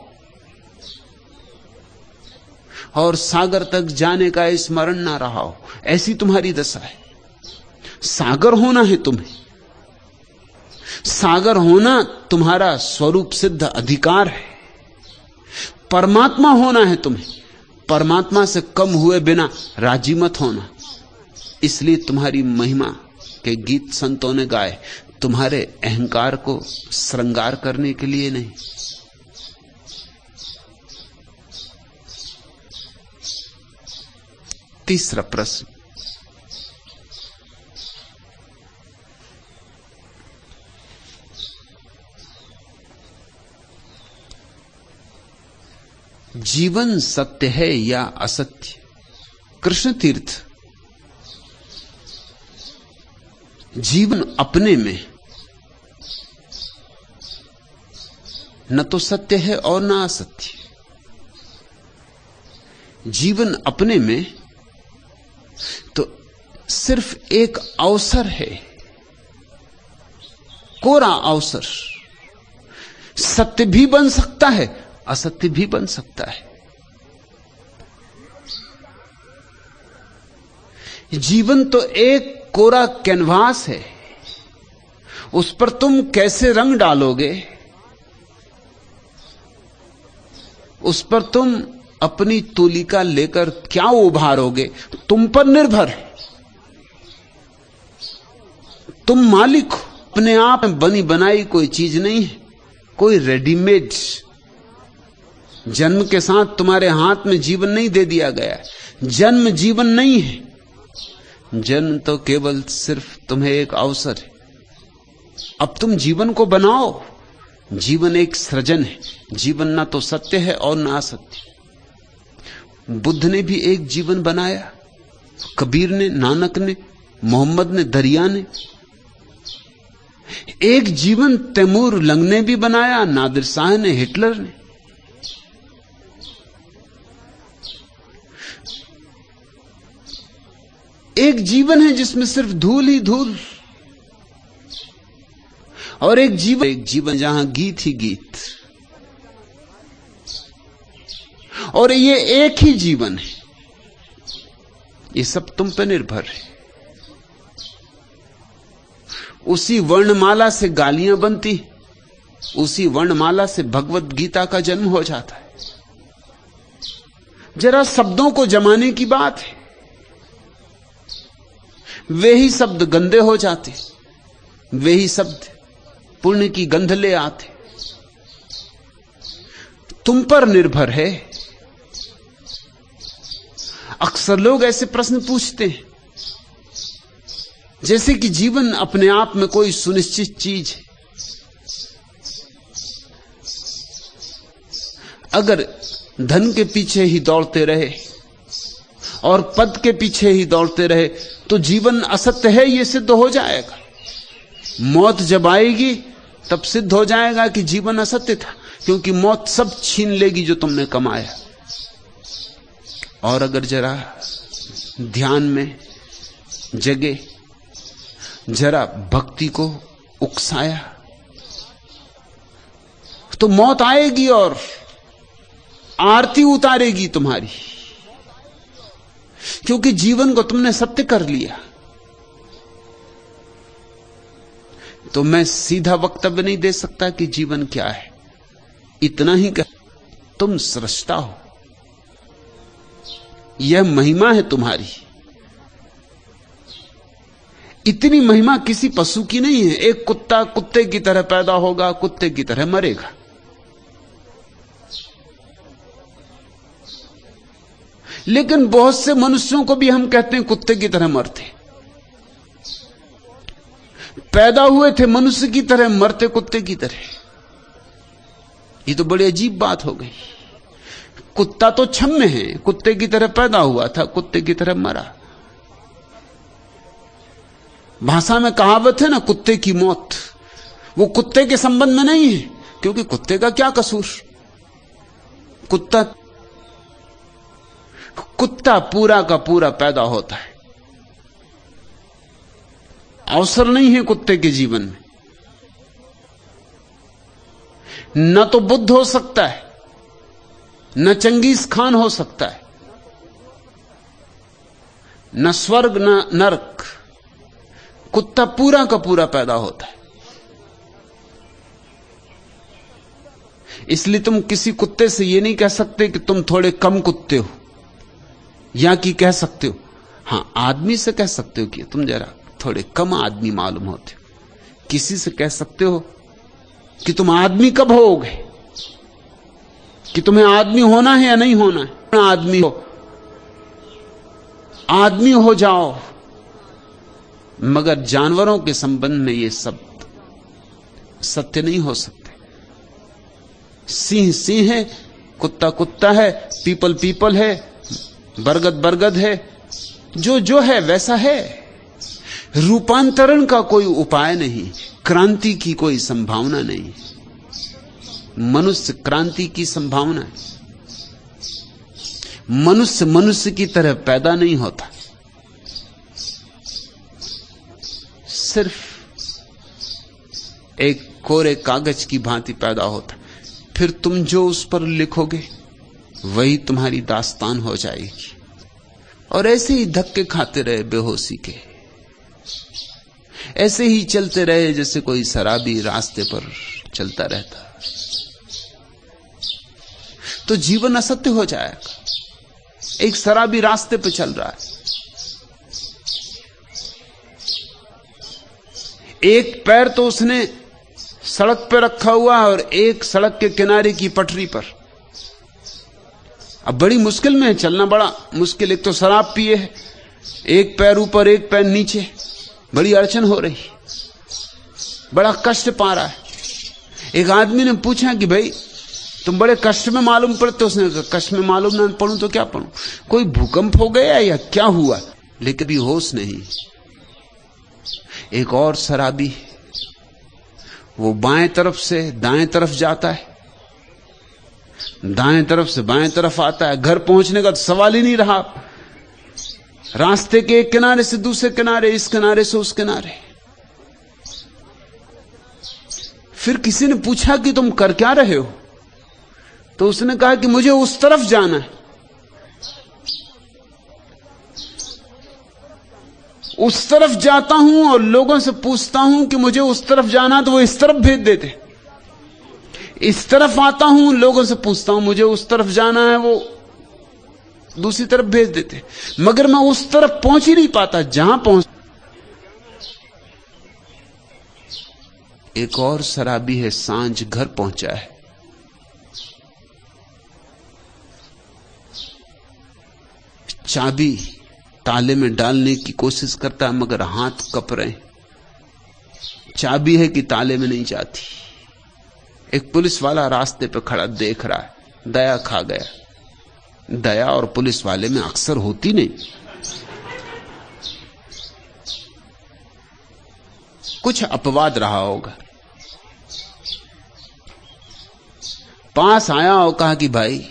और सागर तक जाने का स्मरण ना रहा हो, ऐसी तुम्हारी दशा है। सागर होना है तुम्हें, सागर होना तुम्हारा स्वरूप सिद्ध अधिकार है। परमात्मा होना है तुम्हें, परमात्मा से कम हुए बिना राजी मत होना। इसलिए तुम्हारी महिमा के गीत संतों ने गाए, तुम्हारे अहंकार को श्रृंगार करने के लिए नहीं। तीसरा प्रश्न, जीवन सत्य है या असत्य? कृष्ण तीर्थ, जीवन अपने में न तो सत्य है और न असत्य। जीवन अपने में तो सिर्फ एक अवसर है, कोरा अवसर। सत्य भी बन सकता है, असत्य भी बन सकता है। जीवन तो एक कोरा कैनवास है, उस पर तुम कैसे रंग डालोगे, उस पर तुम अपनी तूलिका लेकर क्या उभारोगे, तुम पर निर्भर है। तुम मालिक हो, अपने आप में बनी बनाई कोई चीज नहीं है, कोई रेडीमेड। जन्म के साथ तुम्हारे हाथ में जीवन नहीं दे दिया गया है। जन्म जीवन नहीं है, जन्म तो केवल सिर्फ तुम्हें एक अवसर है। अब तुम जीवन को बनाओ। जीवन एक सृजन है, जीवन ना तो सत्य है और ना असत्य। बुद्ध ने भी एक जीवन बनाया, कबीर ने, नानक ने, मोहम्मद ने, दरिया ने। एक जीवन तैमूर लंग ने भी बनाया, नादिर शाह ने, हिटलर ने। एक जीवन है जिसमें सिर्फ धूल ही धूल, और एक जीवन जहां गीत ही गीत। और ये एक ही जीवन है। ये सब तुम पर निर्भर है। उसी वर्णमाला से गालियां बनती, उसी वर्णमाला से भगवत गीता का जन्म हो जाता है। जरा शब्दों को जमाने की बात है, वे ही शब्द गंदे हो जाते, वे ही शब्द पुण्य की गंध ले आते। तुम पर निर्भर है। अक्सर लोग ऐसे प्रश्न पूछते हैं जैसे कि जीवन अपने आप में कोई सुनिश्चित चीज है। अगर धन के पीछे ही दौड़ते रहे और पद के पीछे ही दौड़ते रहे तो जीवन असत्य है, यह सिद्ध हो जाएगा। मौत जब आएगी तब सिद्ध हो जाएगा कि जीवन असत्य था, क्योंकि मौत सब छीन लेगी जो तुमने कमाया। और अगर जरा ध्यान में जगे, जरा भक्ति को उकसाया, तो मौत आएगी और आरती उतारेगी तुम्हारी, क्योंकि जीवन को तुमने सत्य कर लिया। तो मैं सीधा वक्तव्य नहीं दे सकता कि जीवन क्या है। इतना ही कह, तुम सृष्टा हो, यह महिमा है तुम्हारी। इतनी महिमा किसी पशु की नहीं है। एक कुत्ता कुत्ते की तरह पैदा होगा, कुत्ते की तरह मरेगा। लेकिन बहुत से मनुष्यों को भी हम कहते हैं कुत्ते की तरह मरते। पैदा हुए थे मनुष्य की तरह, मरते कुत्ते की तरह। ये तो बड़ी अजीब बात हो गई। कुत्ता तो क्षम्य है, कुत्ते की तरह पैदा हुआ था, कुत्ते की तरह मरा। भाषा में कहावत है ना, कुत्ते की मौत। वो कुत्ते के संबंध में नहीं है, क्योंकि कुत्ते का क्या कसूर। कुत्ता पूरा का पूरा पैदा होता है। अवसर नहीं है कुत्ते के जीवन में। न तो बुद्ध हो सकता है, न चंगेज खान हो सकता है, न स्वर्ग न नरक। कुत्ता पूरा का पूरा पैदा होता है। इसलिए तुम किसी कुत्ते से यह नहीं कह सकते कि तुम थोड़े कम कुत्ते हो, या कि कह सकते हो, हां आदमी से कह सकते हो कि तुम जरा थोड़े कम आदमी मालूम होते हो। किसी से कह सकते हो कि तुम आदमी कब होगे, कि तुम्हें आदमी होना है या नहीं होना है। आदमी हो जाओ। मगर जानवरों के संबंध में ये सब सत्य नहीं हो सकते। सिंह सिंह है, कुत्ता कुत्ता है, पीपल पीपल है, बरगद बरगद है, जो है वैसा है। रूपांतरण का कोई उपाय नहीं, क्रांति की कोई संभावना नहीं। मनुष्य क्रांति की संभावना है। मनुष्य मनुष्य की तरह पैदा नहीं होता, सिर्फ एक कोरे कागज की भांति पैदा होता। फिर तुम जो उस पर लिखोगे वही तुम्हारी दास्तान हो जाएगी। और ऐसे ही धक्के खाते रहे बेहोशी के, ऐसे ही चलते रहे जैसे कोई शराबी रास्ते पर चलता रहता, तो जीवन असत्य हो जाएगा। एक शराबी रास्ते पर चल रहा है, एक पैर तो उसने सड़क पर रखा हुआ है और एक सड़क के किनारे की पटरी पर। अब बड़ी मुश्किल में है, चलना बड़ा मुश्किल। एक तो शराब पिए है, एक पैर ऊपर एक पैर नीचे, बड़ी अड़चन हो रही, बड़ा कष्ट पा रहा है। एक आदमी ने पूछा कि भाई तुम बड़े कष्ट में मालूम पड़ते। उसने कहा कष्ट में मालूम ना पड़ूं तो क्या पड़ूं, कोई भूकंप हो गया या क्या हुआ, लेकिन भी होश नहीं। एक और शराबी, वो बाएं तरफ से दाएं तरफ जाता है, दाएं तरफ से बाएं तरफ आता है, घर पहुंचने का तो सवाल ही नहीं रहा। रास्ते के एक किनारे से दूसरे किनारे, इस किनारे से उस किनारे। फिर किसी ने पूछा कि तुम कर क्या रहे हो, तो उसने कहा कि मुझे उस तरफ जाना है। उस तरफ जाता हूं और लोगों से पूछता हूं कि मुझे उस तरफ जाना, तो वो इस तरफ भेज देते। इस तरफ आता हूं, लोगों से पूछता हूं मुझे उस तरफ जाना है, वो दूसरी तरफ भेज देते। मगर मैं उस तरफ पहुंच ही नहीं पाता जहां पहुंच। एक और शराबी है, सांझ घर पहुंचा है, चाबी ताले में डालने की कोशिश करता है मगर हाथ कप रहे। चाबी है कि ताले में नहीं जाती। एक पुलिस वाला रास्ते पे खड़ा देख रहा है, दया खा गया। दया और पुलिस वाले में अक्सर होती नहीं। कुछ अपवाद रहा होगा। पास आया और कहा कि भाई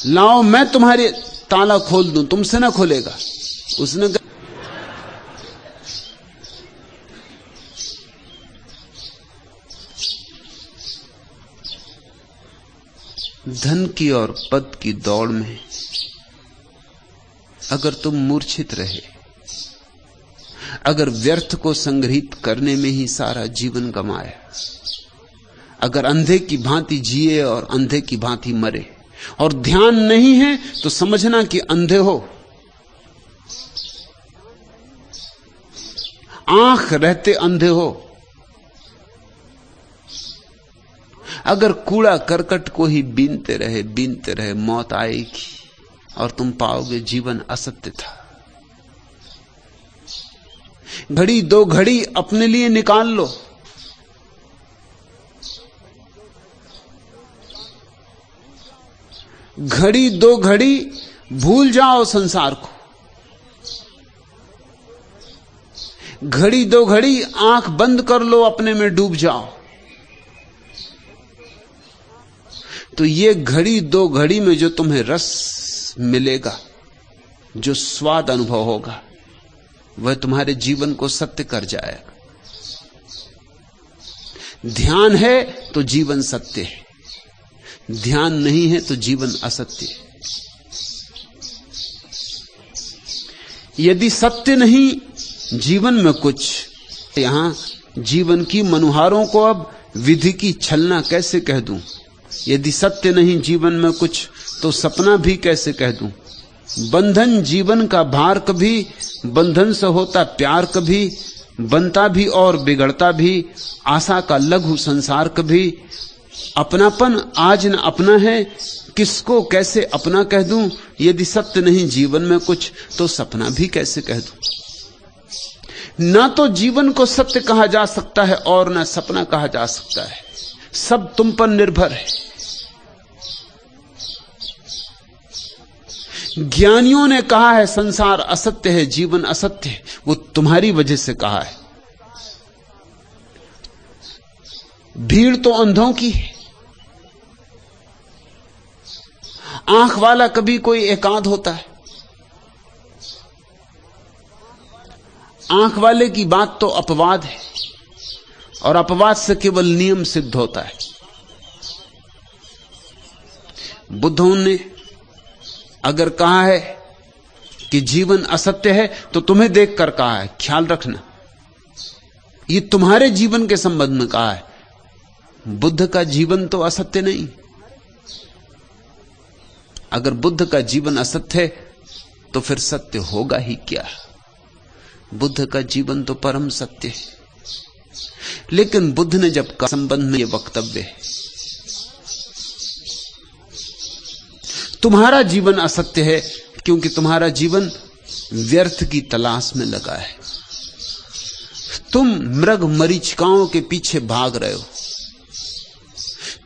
लाओ मैं तुम्हारे ताला खोल दूं, तुमसे ना खोलेगा। उसने कहा धन की और पद की दौड़ में अगर तुम मूर्छित रहे, अगर व्यर्थ को संग्रहित करने में ही सारा जीवन गमाया, अगर अंधे की भांति जिए और अंधे की भांति मरे और ध्यान नहीं है, तो समझना कि अंधे हो। आंख रहते अंधे हो। अगर कूड़ा करकट को ही बीनते रहे मौत आएगी और तुम पाओगे जीवन असत्य था। घड़ी दो घड़ी अपने लिए निकाल लो। घड़ी दो घड़ी भूल जाओ संसार को। घड़ी दो घड़ी आंख बंद कर लो, अपने में डूब जाओ। तो ये घड़ी दो घड़ी में जो तुम्हें रस मिलेगा, जो स्वाद अनुभव होगा, वह तुम्हारे जीवन को सत्य कर जाएगा। ध्यान है तो जीवन सत्य है, ध्यान नहीं है तो जीवन असत्य है। यदि सत्य नहीं जीवन में कुछ, यहां जीवन की मनुहारों को अब विधि की छलना कैसे कह दूं? यदि सत्य नहीं जीवन में कुछ तो सपना भी कैसे कह दूं? बंधन जीवन का भार कभी, बंधन से होता प्यार कभी, बनता भी और बिगड़ता भी आशा का लघु संसार कभी। अपनापन आज न अपना है, किसको कैसे अपना कह दूं? यदि सत्य नहीं जीवन में कुछ तो सपना भी कैसे कह दूं? ना तो जीवन को सत्य कहा जा सकता है और ना सपना कहा जा सकता है, सब तुम पर निर्भर है। ज्ञानियों ने कहा है संसार असत्य है, जीवन असत्य है, वो तुम्हारी वजह से कहा है। भीड़ तो अंधों की है, आंख वाला कभी कोई एकांत होता है। आंख वाले की बात तो अपवाद है और अपवाद से केवल नियम सिद्ध होता है। बुद्धों ने अगर कहा है कि जीवन असत्य है तो तुम्हें देखकर कहा है, ख्याल रखना, ये तुम्हारे जीवन के संबंध में कहा है। बुद्ध का जीवन तो असत्य नहीं। अगर बुद्ध का जीवन असत्य है तो फिर सत्य होगा ही क्या? बुद्ध का जीवन तो परम सत्य है। लेकिन बुद्ध ने जब का संबंध में यह वक्तव्य है, तुम्हारा जीवन असत्य है क्योंकि तुम्हारा जीवन व्यर्थ की तलाश में लगा है। तुम मृग मरीचिकाओं के पीछे भाग रहे हो,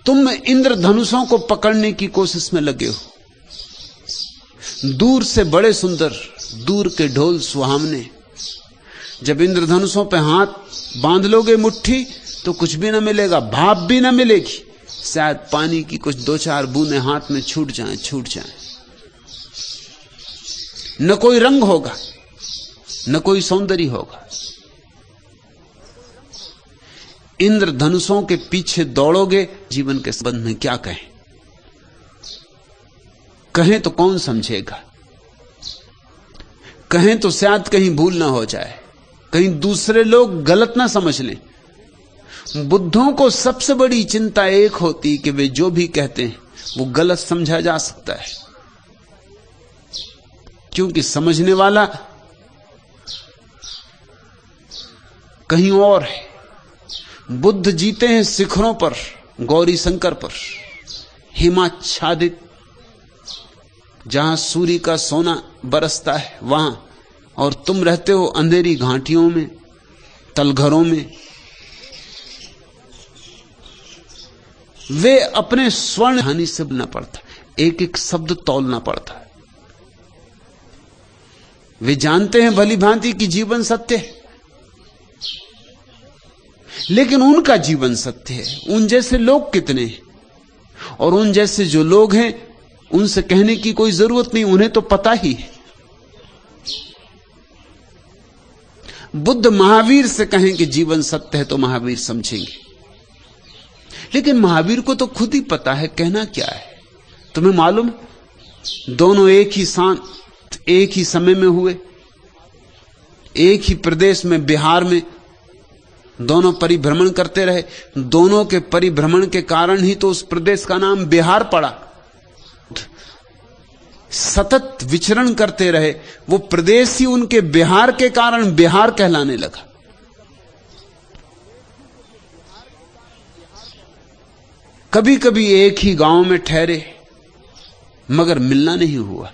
तुम इंद्रधनुषों को पकड़ने की कोशिश में लगे हो। दूर से बड़े सुंदर, दूर के ढोल सुहावने, जब इंद्रधनुषों पे हाथ बांध लोगे मुट्ठी तो कुछ भी ना मिलेगा, भाप भी ना मिलेगी। शायद पानी की कुछ दो चार बूंदें हाथ में छूट जाएं। न कोई रंग होगा, न कोई सौंदर्य होगा। इंद्रधनुषों के पीछे दौड़ोगे, जीवन के संबंध में क्या कहें? कहें तो कौन समझेगा? कहें तो शायद कहीं भूल ना हो जाए, कहीं दूसरे लोग गलत ना समझ लें। बुद्धों को सबसे बड़ी चिंता एक होती कि वे जो भी कहते हैं वो गलत समझा जा सकता है, क्योंकि समझने वाला कहीं और है। बुद्ध जीते हैं शिखरों पर, गौरी शंकर पर, हिमाच्छादित, जहां सूर्य का सोना बरसता है वहां, और तुम रहते हो अंधेरी घाटियों में, तलघरों में। वे अपने स्वर्ण हानि से बोलना पड़ता, एक एक शब्द तौलना पड़ता। वे जानते हैं भली भांति कि जीवन सत्य है, लेकिन उनका जीवन सत्य है। उन जैसे लोग कितने हैं, और उन जैसे जो लोग हैं उनसे कहने की कोई जरूरत नहीं, उन्हें तो पता ही है। बुद्ध महावीर से कहें कि जीवन सत्य है तो महावीर समझेंगे, लेकिन महावीर को तो खुद ही पता है कहना क्या है। तुम्हें मालूम, दोनों एक ही साथ, एक ही समय में हुए, एक ही प्रदेश में, बिहार में, दोनों परिभ्रमण करते रहे। दोनों के परिभ्रमण के कारण ही तो उस प्रदेश का नाम बिहार पड़ा। सतत विचरण करते रहे, वो प्रदेश ही उनके बिहार के कारण बिहार कहलाने लगा। कभी कभी एक ही गांव में ठहरे मगर मिलना नहीं हुआ,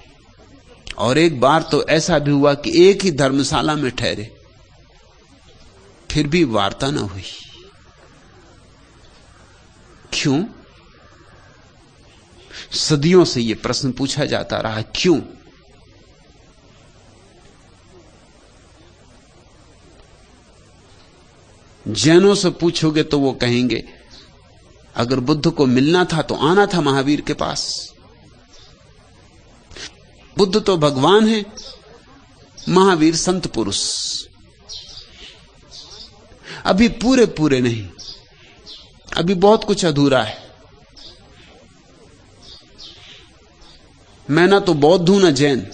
और एक बार तो ऐसा भी हुआ कि एक ही धर्मशाला में ठहरे फिर भी वार्ता न हुई। क्यों? सदियों से यह प्रश्न पूछा जाता रहा, क्यों? जैनों से पूछोगे तो वो कहेंगे अगर बुद्ध को मिलना था तो आना था महावीर के पास। बुद्ध तो भगवान है, महावीर संत पुरुष। अभी पूरे पूरे नहीं, अभी बहुत कुछ अधूरा है। मैं ना तो बौद्ध हूं ना जैन,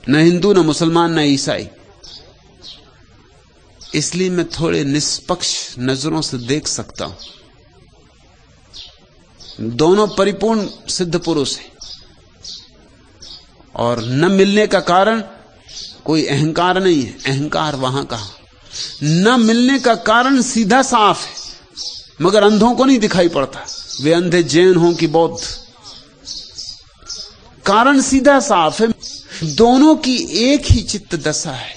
न हिंदू, न मुसलमान, न ईसाई। इसलिए मैं थोड़े निष्पक्ष नजरों से देख सकता हूं। दोनों परिपूर्ण सिद्ध पुरुष हैं, और न मिलने का कारण कोई अहंकार नहीं है। अहंकार वहां कहां। न मिलने का कारण सीधा साफ है, मगर अंधों को नहीं दिखाई पड़ता, वे अंधे जैन हों कि बौद्ध। कारण सीधा साफ है। दोनों की एक ही चित्त दशा है,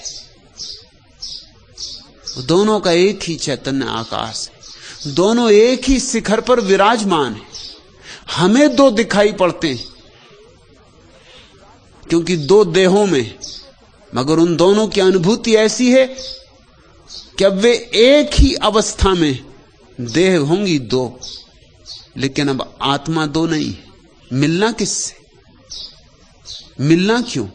दोनों का एक ही चैतन्य आकाश है, दोनों एक ही शिखर पर विराजमान है। हमें दो दिखाई पड़ते हैं क्योंकि दो देहों में, मगर उन दोनों की अनुभूति ऐसी है कि अब वे एक ही अवस्था में, देह होंगी दो, लेकिन अब आत्मा दो नहीं है। मिलना किससे? मिलना क्यों?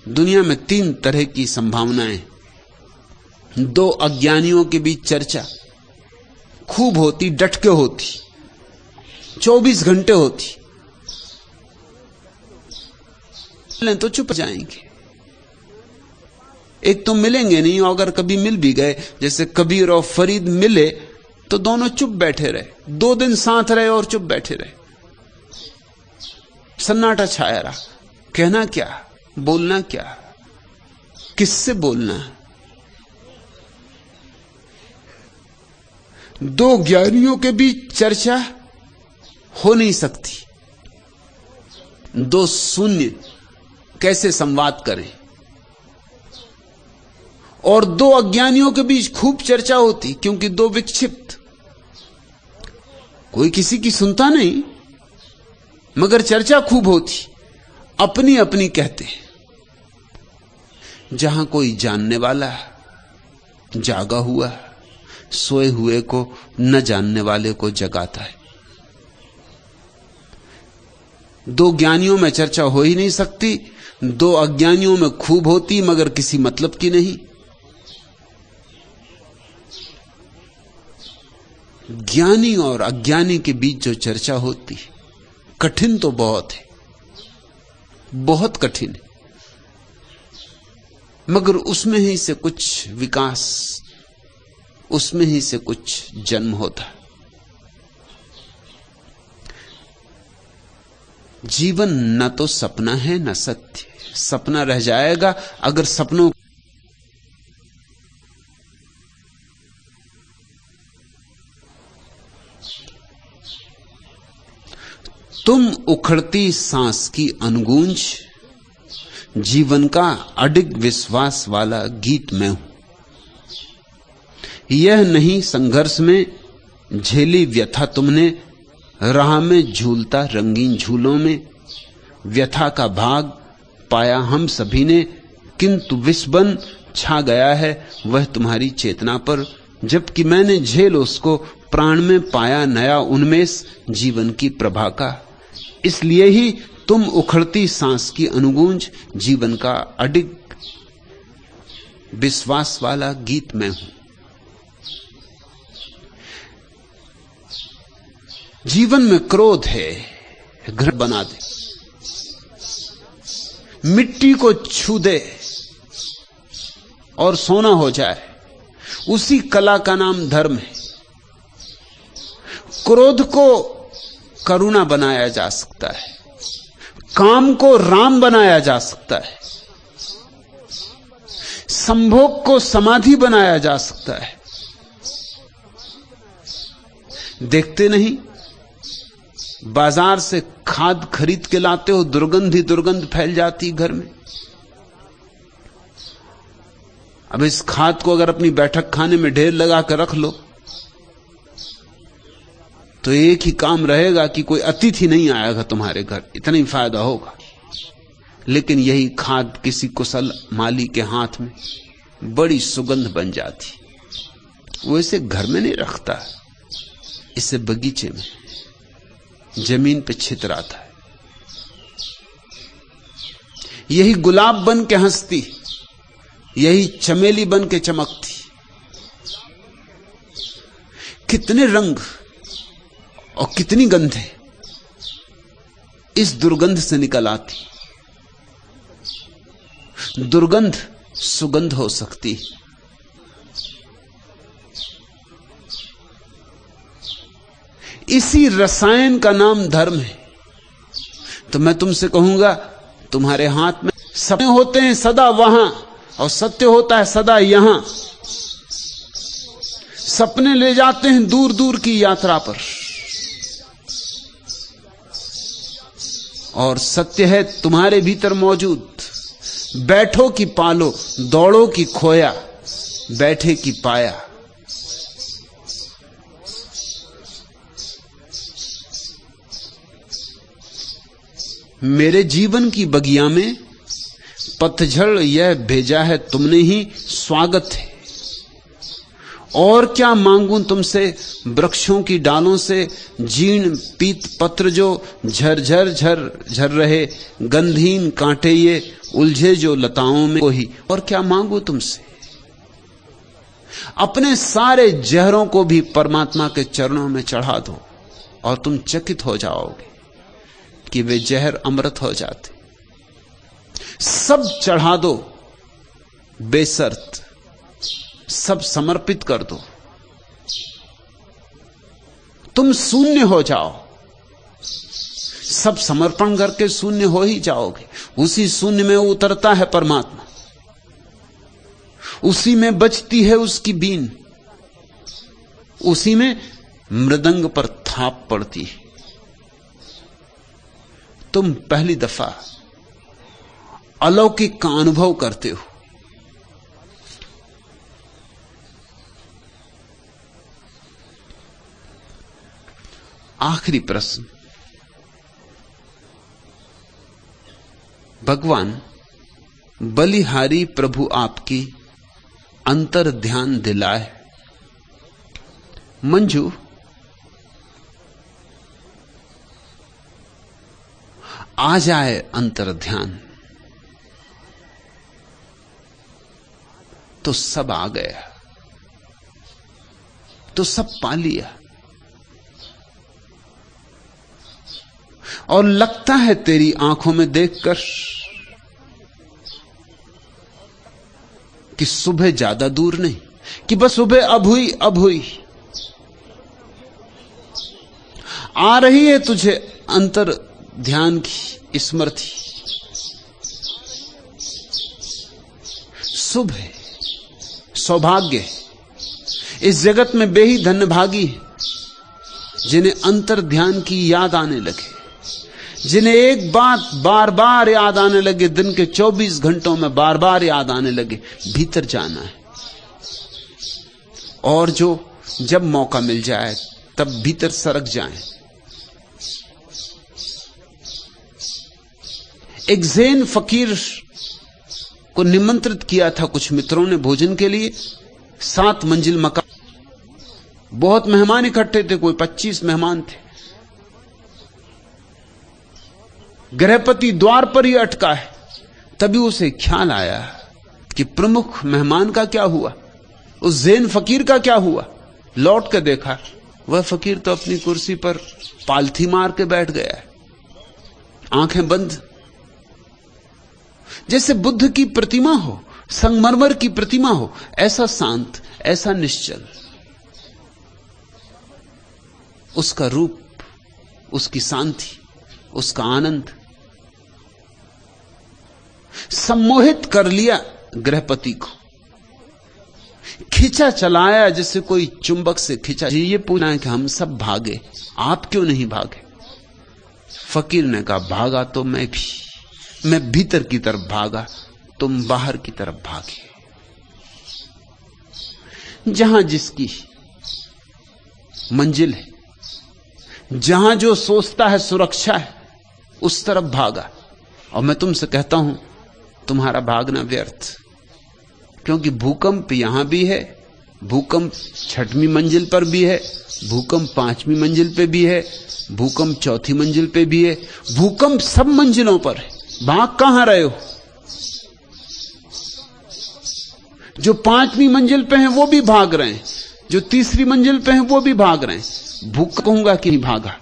दुनिया में तीन तरह की संभावनाएं। दो अज्ञानियों के बीच चर्चा खूब होती, डटके होती, 24 घंटे होती। तो चुप जाएंगे। एक तो मिलेंगे नहीं, और अगर कभी मिल भी गए, जैसे कबीर और फरीद मिले, तो दोनों चुप बैठे रहे, 2 दिन साथ रहे और चुप बैठे रहे। सन्नाटा छाया रहा। कहना क्या, बोलना क्या, किससे बोलना? दो ज्ञानियों के बीच चर्चा हो नहीं सकती। दो शून्य कैसे संवाद करें? और दो अज्ञानियों के बीच खूब चर्चा होती, क्योंकि दो विक्षिप्त, कोई किसी की सुनता नहीं, मगर चर्चा खूब होती, अपनी अपनी कहते। जहां कोई जानने वाला जागा हुआ सोए हुए को न जानने वाले को जगाता है। दो ज्ञानियों में चर्चा हो ही नहीं सकती, दो अज्ञानियों में खूब होती, मगर किसी मतलब की नहीं। ज्ञानी और अज्ञानी के बीच जो चर्चा होती, कठिन तो बहुत है, बहुत कठिन है, मगर उसमें ही से कुछ विकास, उसमें ही से कुछ जन्म होता है। जीवन न तो सपना है न सत्य। सपना रह जाएगा अगर सपनों तुम उखड़ती सांस की अनुगूंज, जीवन का अडिग विश्वास वाला गीत मैं हूं। यह नहीं संघर्ष में झेली व्यथा तुमने, राह में झूलता रंगीन झूलों में। व्यथा का भाग पाया हम सभी ने, किंतु विषबन छा गया है वह तुम्हारी चेतना पर। जबकि मैंने झेल उसको प्राण में पाया नया उन्मेष जीवन की प्रभा का। इसलिए ही तुम उखड़ती सांस की अनुगूंज, जीवन का अडिग विश्वास वाला गीत मैं हूं। जीवन में क्रोध है, घर बना दे, मिट्टी को छू दे और सोना हो जाए, उसी कला का नाम धर्म है। क्रोध को करुणा बनाया जा सकता है, काम को राम बनाया जा सकता है, संभोग को समाधि बनाया जा सकता है। देखते नहीं, बाजार से खाद खरीद के लाते हो, दुर्गंध ही दुर्गंध फैल जाती घर में। अब इस खाद को अगर अपनी बैठक खाने में ढेर लगा कर रख लो तो एक ही काम रहेगा कि कोई अतिथि नहीं आएगा तुम्हारे घर, इतना ही फायदा होगा। लेकिन यही खाद किसी कुशल माली के हाथ में बड़ी सुगंध बन जाती। वो इसे घर में नहीं रखता, इसे बगीचे में, जमीन पे छितराता है। यही गुलाब बन के हंसती, यही चमेली बन के चमकती। कितने रंग और कितनी गंधे इस दुर्गंध से निकल आती। दुर्गंध सुगंध हो सकती। इसी रसायन का नाम धर्म है। तो मैं तुमसे कहूंगा, तुम्हारे हाथ में सपने होते हैं सदा वहां, और सत्य होता है सदा यहां। सपने ले जाते हैं दूर दूर की यात्रा पर, और सत्य है तुम्हारे भीतर मौजूद। बैठो कि पालो, दौड़ो कि खोया, बैठे कि पाया। मेरे जीवन की बगिया में पतझड़ यह भेजा है तुमने ही, स्वागत है। और क्या मांगूं तुमसे, वृक्षों की डालों से जीर्ण पीत पत्र जो झरझर झर झर रहे, गंधहीन कांटे ये उलझे जो लताओं में कोई। और क्या मांगूं तुमसे, अपने सारे जहरों को भी परमात्मा के चरणों में चढ़ा दो, और तुम चकित हो जाओगे कि वे जहर अमृत हो जाते। सब चढ़ा दो बेशर्त, सब समर्पित कर दो, तुम शून्य हो जाओ। सब समर्पण करके शून्य हो ही जाओगे। उसी शून्य में उतरता है परमात्मा, उसी में बजती है उसकी बीन, उसी में मृदंग पर थाप पड़ती है। तुम पहली दफा अलौकिक का अनुभव करते हो। आखिरी प्रश्न, भगवान बलिहारी प्रभु आपकी अंतर ध्यान दिलाए। मंजू, आ जाए अंतर ध्यान तो सब आ गया, तो सब पा लिया। और लगता है तेरी आंखों में देखकर कि सुबह ज्यादा दूर नहीं, कि बस सुबह अब हुई आ रही है तुझे अंतर ध्यान की स्मृति। सुबह सौभाग्य, इस जगत में वे ही धन्यभागी जिन्हें अंतर ध्यान की याद आने लगे, जिन्हें एक बात बार बार याद आने लगे, दिन के 24 घंटों में बार बार याद आने लगे, भीतर जाना है। और जो जब मौका मिल जाए तब भीतर सरक जाएं। एक ज़ैन फकीर को निमंत्रित किया था कुछ मित्रों ने भोजन के लिए। 7 मंजिल मकान, बहुत मेहमान इकट्ठे थे, कोई 25 मेहमान थे। गृहपति द्वार पर ही अटका है। तभी उसे ख्याल आया कि प्रमुख मेहमान का क्या हुआ, उस ज़ैन फकीर का क्या हुआ। लौट कर देखा, वह फकीर तो अपनी कुर्सी पर पालथी मार के बैठ गया है, आंखें बंद, जैसे बुद्ध की प्रतिमा हो, संगमरमर की प्रतिमा हो, ऐसा शांत, ऐसा निश्चल उसका रूप, उसकी शांति, उसका आनंद सम्मोहित कर लिया गृहपति को। खींचा चलाया जैसे कोई चुंबक से खींचा। ये पूछना है कि हम सब भागे, आप क्यों नहीं भागे? फकीर ने कहा, भागा तो मैं भी, मैं भीतर की तरफ भागा, तुम बाहर की तरफ भागे। जहां जिसकी मंजिल है, जहां जो सोचता है सुरक्षा है, उस तरफ भागा। और मैं तुमसे कहता हूं, तुम्हारा भागना व्यर्थ, क्योंकि भूकंप यहां भी है, भूकंप 6वीं मंजिल पर भी है, भूकंप 5वीं मंजिल पे भी है, भूकंप 4थी मंजिल पे भी है, भूकंप सब मंजिलों पर है। भाग कहां रहे हो? जो 5वीं मंजिल पे हैं वो भी भाग रहे हैं, जो 3री मंजिल पे हैं वो भी भाग रहे हैं। भूख कहूंगा कि नहीं भागा,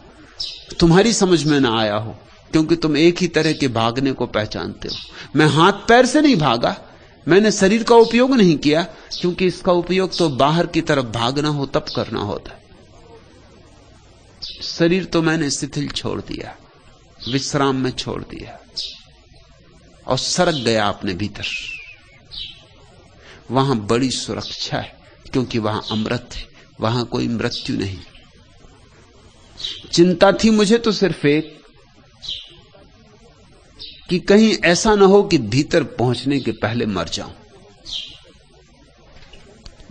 तुम्हारी समझ में ना आया हो, क्योंकि तुम एक ही तरह के भागने को पहचानते हो। मैं हाथ पैर से नहीं भागा, मैंने शरीर का उपयोग नहीं किया, क्योंकि इसका उपयोग तो बाहर की तरफ भागना हो तब करना होता है। शरीर तो मैंने शिथिल छोड़ दिया, विश्राम में छोड़ दिया और सरक गया अपने भीतर। वहां बड़ी सुरक्षा है, क्योंकि वहां अमृत है, वहां कोई मृत्यु नहीं। चिंता थी मुझे तो सिर्फ एक, कि कहीं ऐसा ना हो कि भीतर पहुंचने के पहले मर जाऊं।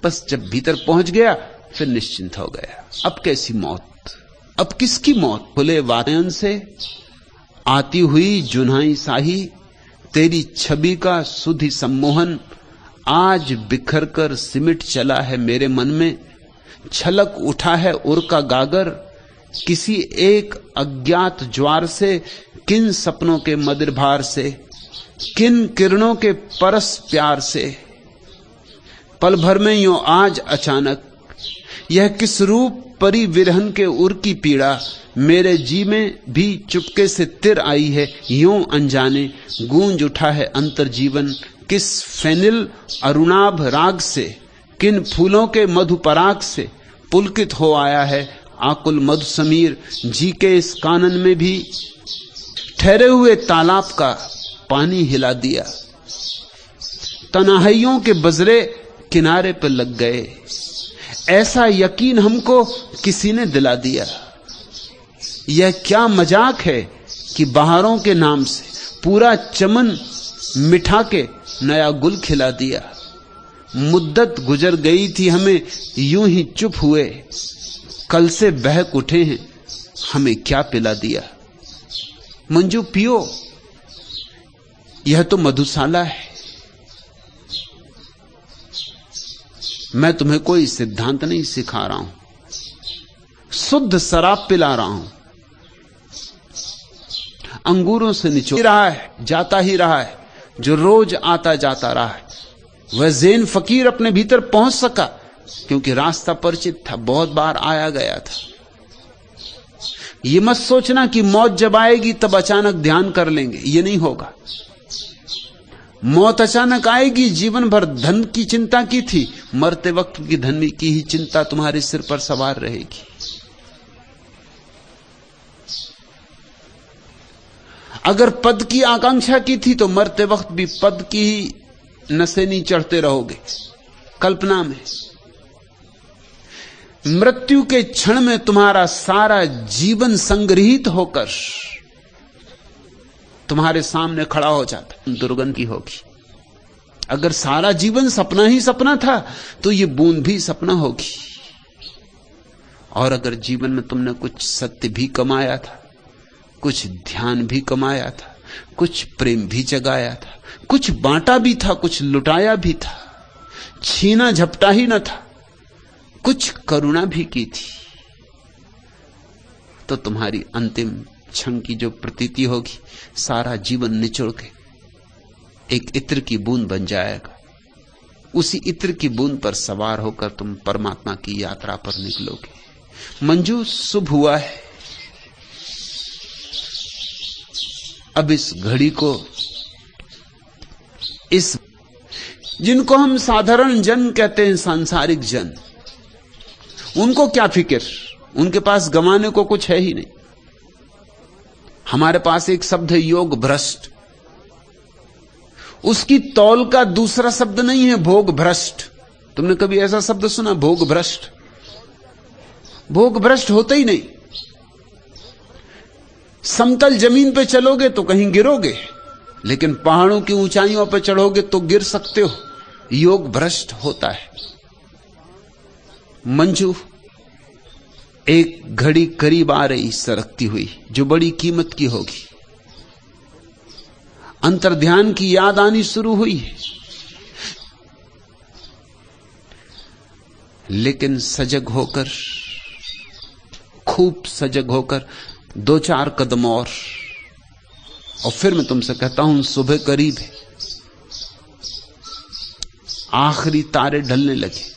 बस जब भीतर पहुंच गया फिर निश्चिंत हो गया। अब कैसी मौत, अब किसकी मौत? खुले वातायन से आती हुई जुन्हाई साही, तेरी छवि का सुधि सम्मोहन आज बिखर कर सिमट चला है मेरे मन में। छलक उठा है उर का गागर किसी एक अज्ञात ज्वार से, किन सपनों के मदिर भार से, किन किरणों के परस प्यार से। पल भर में यूं आज अचानक यह किस रूप परी विरहन के उर की पीड़ा, मेरे जी में भी चुपके से तिर आई है यूं अनजाने। गूंज उठा है अंतर जीवन किस फेनिल अरुणाभ राग से, किन फूलों के मधुपराग से पुलकित हो आया है आकुल मधु समीर। जी के इस कानन में भी ठहरे हुए तालाब का पानी हिला दिया। तन्हाइयों के बजरे किनारे पर लग गए, ऐसा यकीन हमको किसी ने दिला दिया। यह क्या मजाक है कि बहारों के नाम से पूरा चमन मिठा के नया गुल खिला दिया। मुद्दत गुजर गई थी हमें यूं ही चुप हुए, कल से बहक उठे हैं हमें क्या पिला दिया। मंजू पियो, यह तो मधुशाला है। मैं तुम्हें कोई सिद्धांत नहीं सिखा रहा हूं, शुद्ध शराब पिला रहा हूं। अंगूरों से निचोड़ रहा है, जाता ही रहा है, जो रोज आता जाता रहा है। वह ज़ेन फकीर अपने भीतर पहुंच सका क्योंकि रास्ता परिचित था, बहुत बार आया गया था। यह मत सोचना कि मौत जब आएगी तब अचानक ध्यान कर लेंगे, यह नहीं होगा। मौत अचानक आएगी। जीवन भर धन की चिंता की थी, मरते वक्त की धन की ही चिंता तुम्हारे सिर पर सवार रहेगी। अगर पद की आकांक्षा की थी तो मरते वक्त भी पद की ही नशेनी चढ़ते रहोगे कल्पना में। मृत्यु के क्षण में तुम्हारा सारा जीवन संग्रहित होकर तुम्हारे सामने खड़ा हो जाता, दुर्गंध की होगी। अगर सारा जीवन सपना ही सपना था तो ये बूंद भी सपना होगी। और अगर जीवन में तुमने कुछ सत्य भी कमाया था, कुछ ध्यान भी कमाया था, कुछ प्रेम भी जगाया था, कुछ बांटा भी था, कुछ लुटाया भी था, छीना झपटा ही न था, कुछ करुणा भी की थी, तो तुम्हारी अंतिम क्षण की जो प्रतीति होगी, सारा जीवन निचोड़ के एक इत्र की बूंद बन जाएगा। उसी इत्र की बूंद पर सवार होकर तुम परमात्मा की यात्रा पर निकलोगे। मंजू, शुभ हुआ है। अब इस घड़ी को, इस जिनको हम साधारण जन कहते हैं, सांसारिक जन, उनको क्या फिक्र, उनके पास गंवाने को कुछ है ही नहीं। हमारे पास एक शब्द है योग भ्रष्ट, उसकी तौल का दूसरा शब्द नहीं है भोग भ्रष्ट। तुमने कभी ऐसा शब्द सुना, भोग भ्रष्ट? भोग भ्रष्ट होता ही नहीं। समतल जमीन पे चलोगे तो कहीं गिरोगे, लेकिन पहाड़ों की ऊंचाइयों पर चढ़ोगे तो गिर सकते हो। योग भ्रष्ट होता है। मंजू, एक घड़ी करीब आ रही सरकती हुई, जो बड़ी कीमत की होगी। अंतर्ध्यान की याद आनी शुरू हुई है, लेकिन सजग होकर, खूब सजग होकर 2-4 कदम और फिर मैं तुमसे कहता हूं, सुबह करीब है, आखिरी तारे ढलने लगे,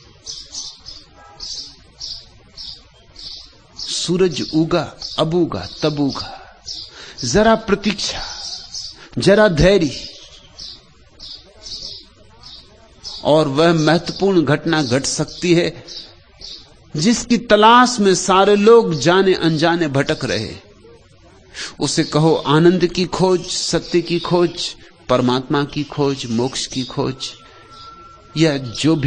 सूरज उगा, अब उगा, तब उगा, जरा प्रतीक्षा, जरा धैर्य, और वह महत्वपूर्ण घटना घट सकती है जिसकी तलाश में सारे लोग जाने अनजाने भटक रहे। उसे कहो आनंद की खोज, सत्य की खोज, परमात्मा की खोज, मोक्ष की खोज, या जो भी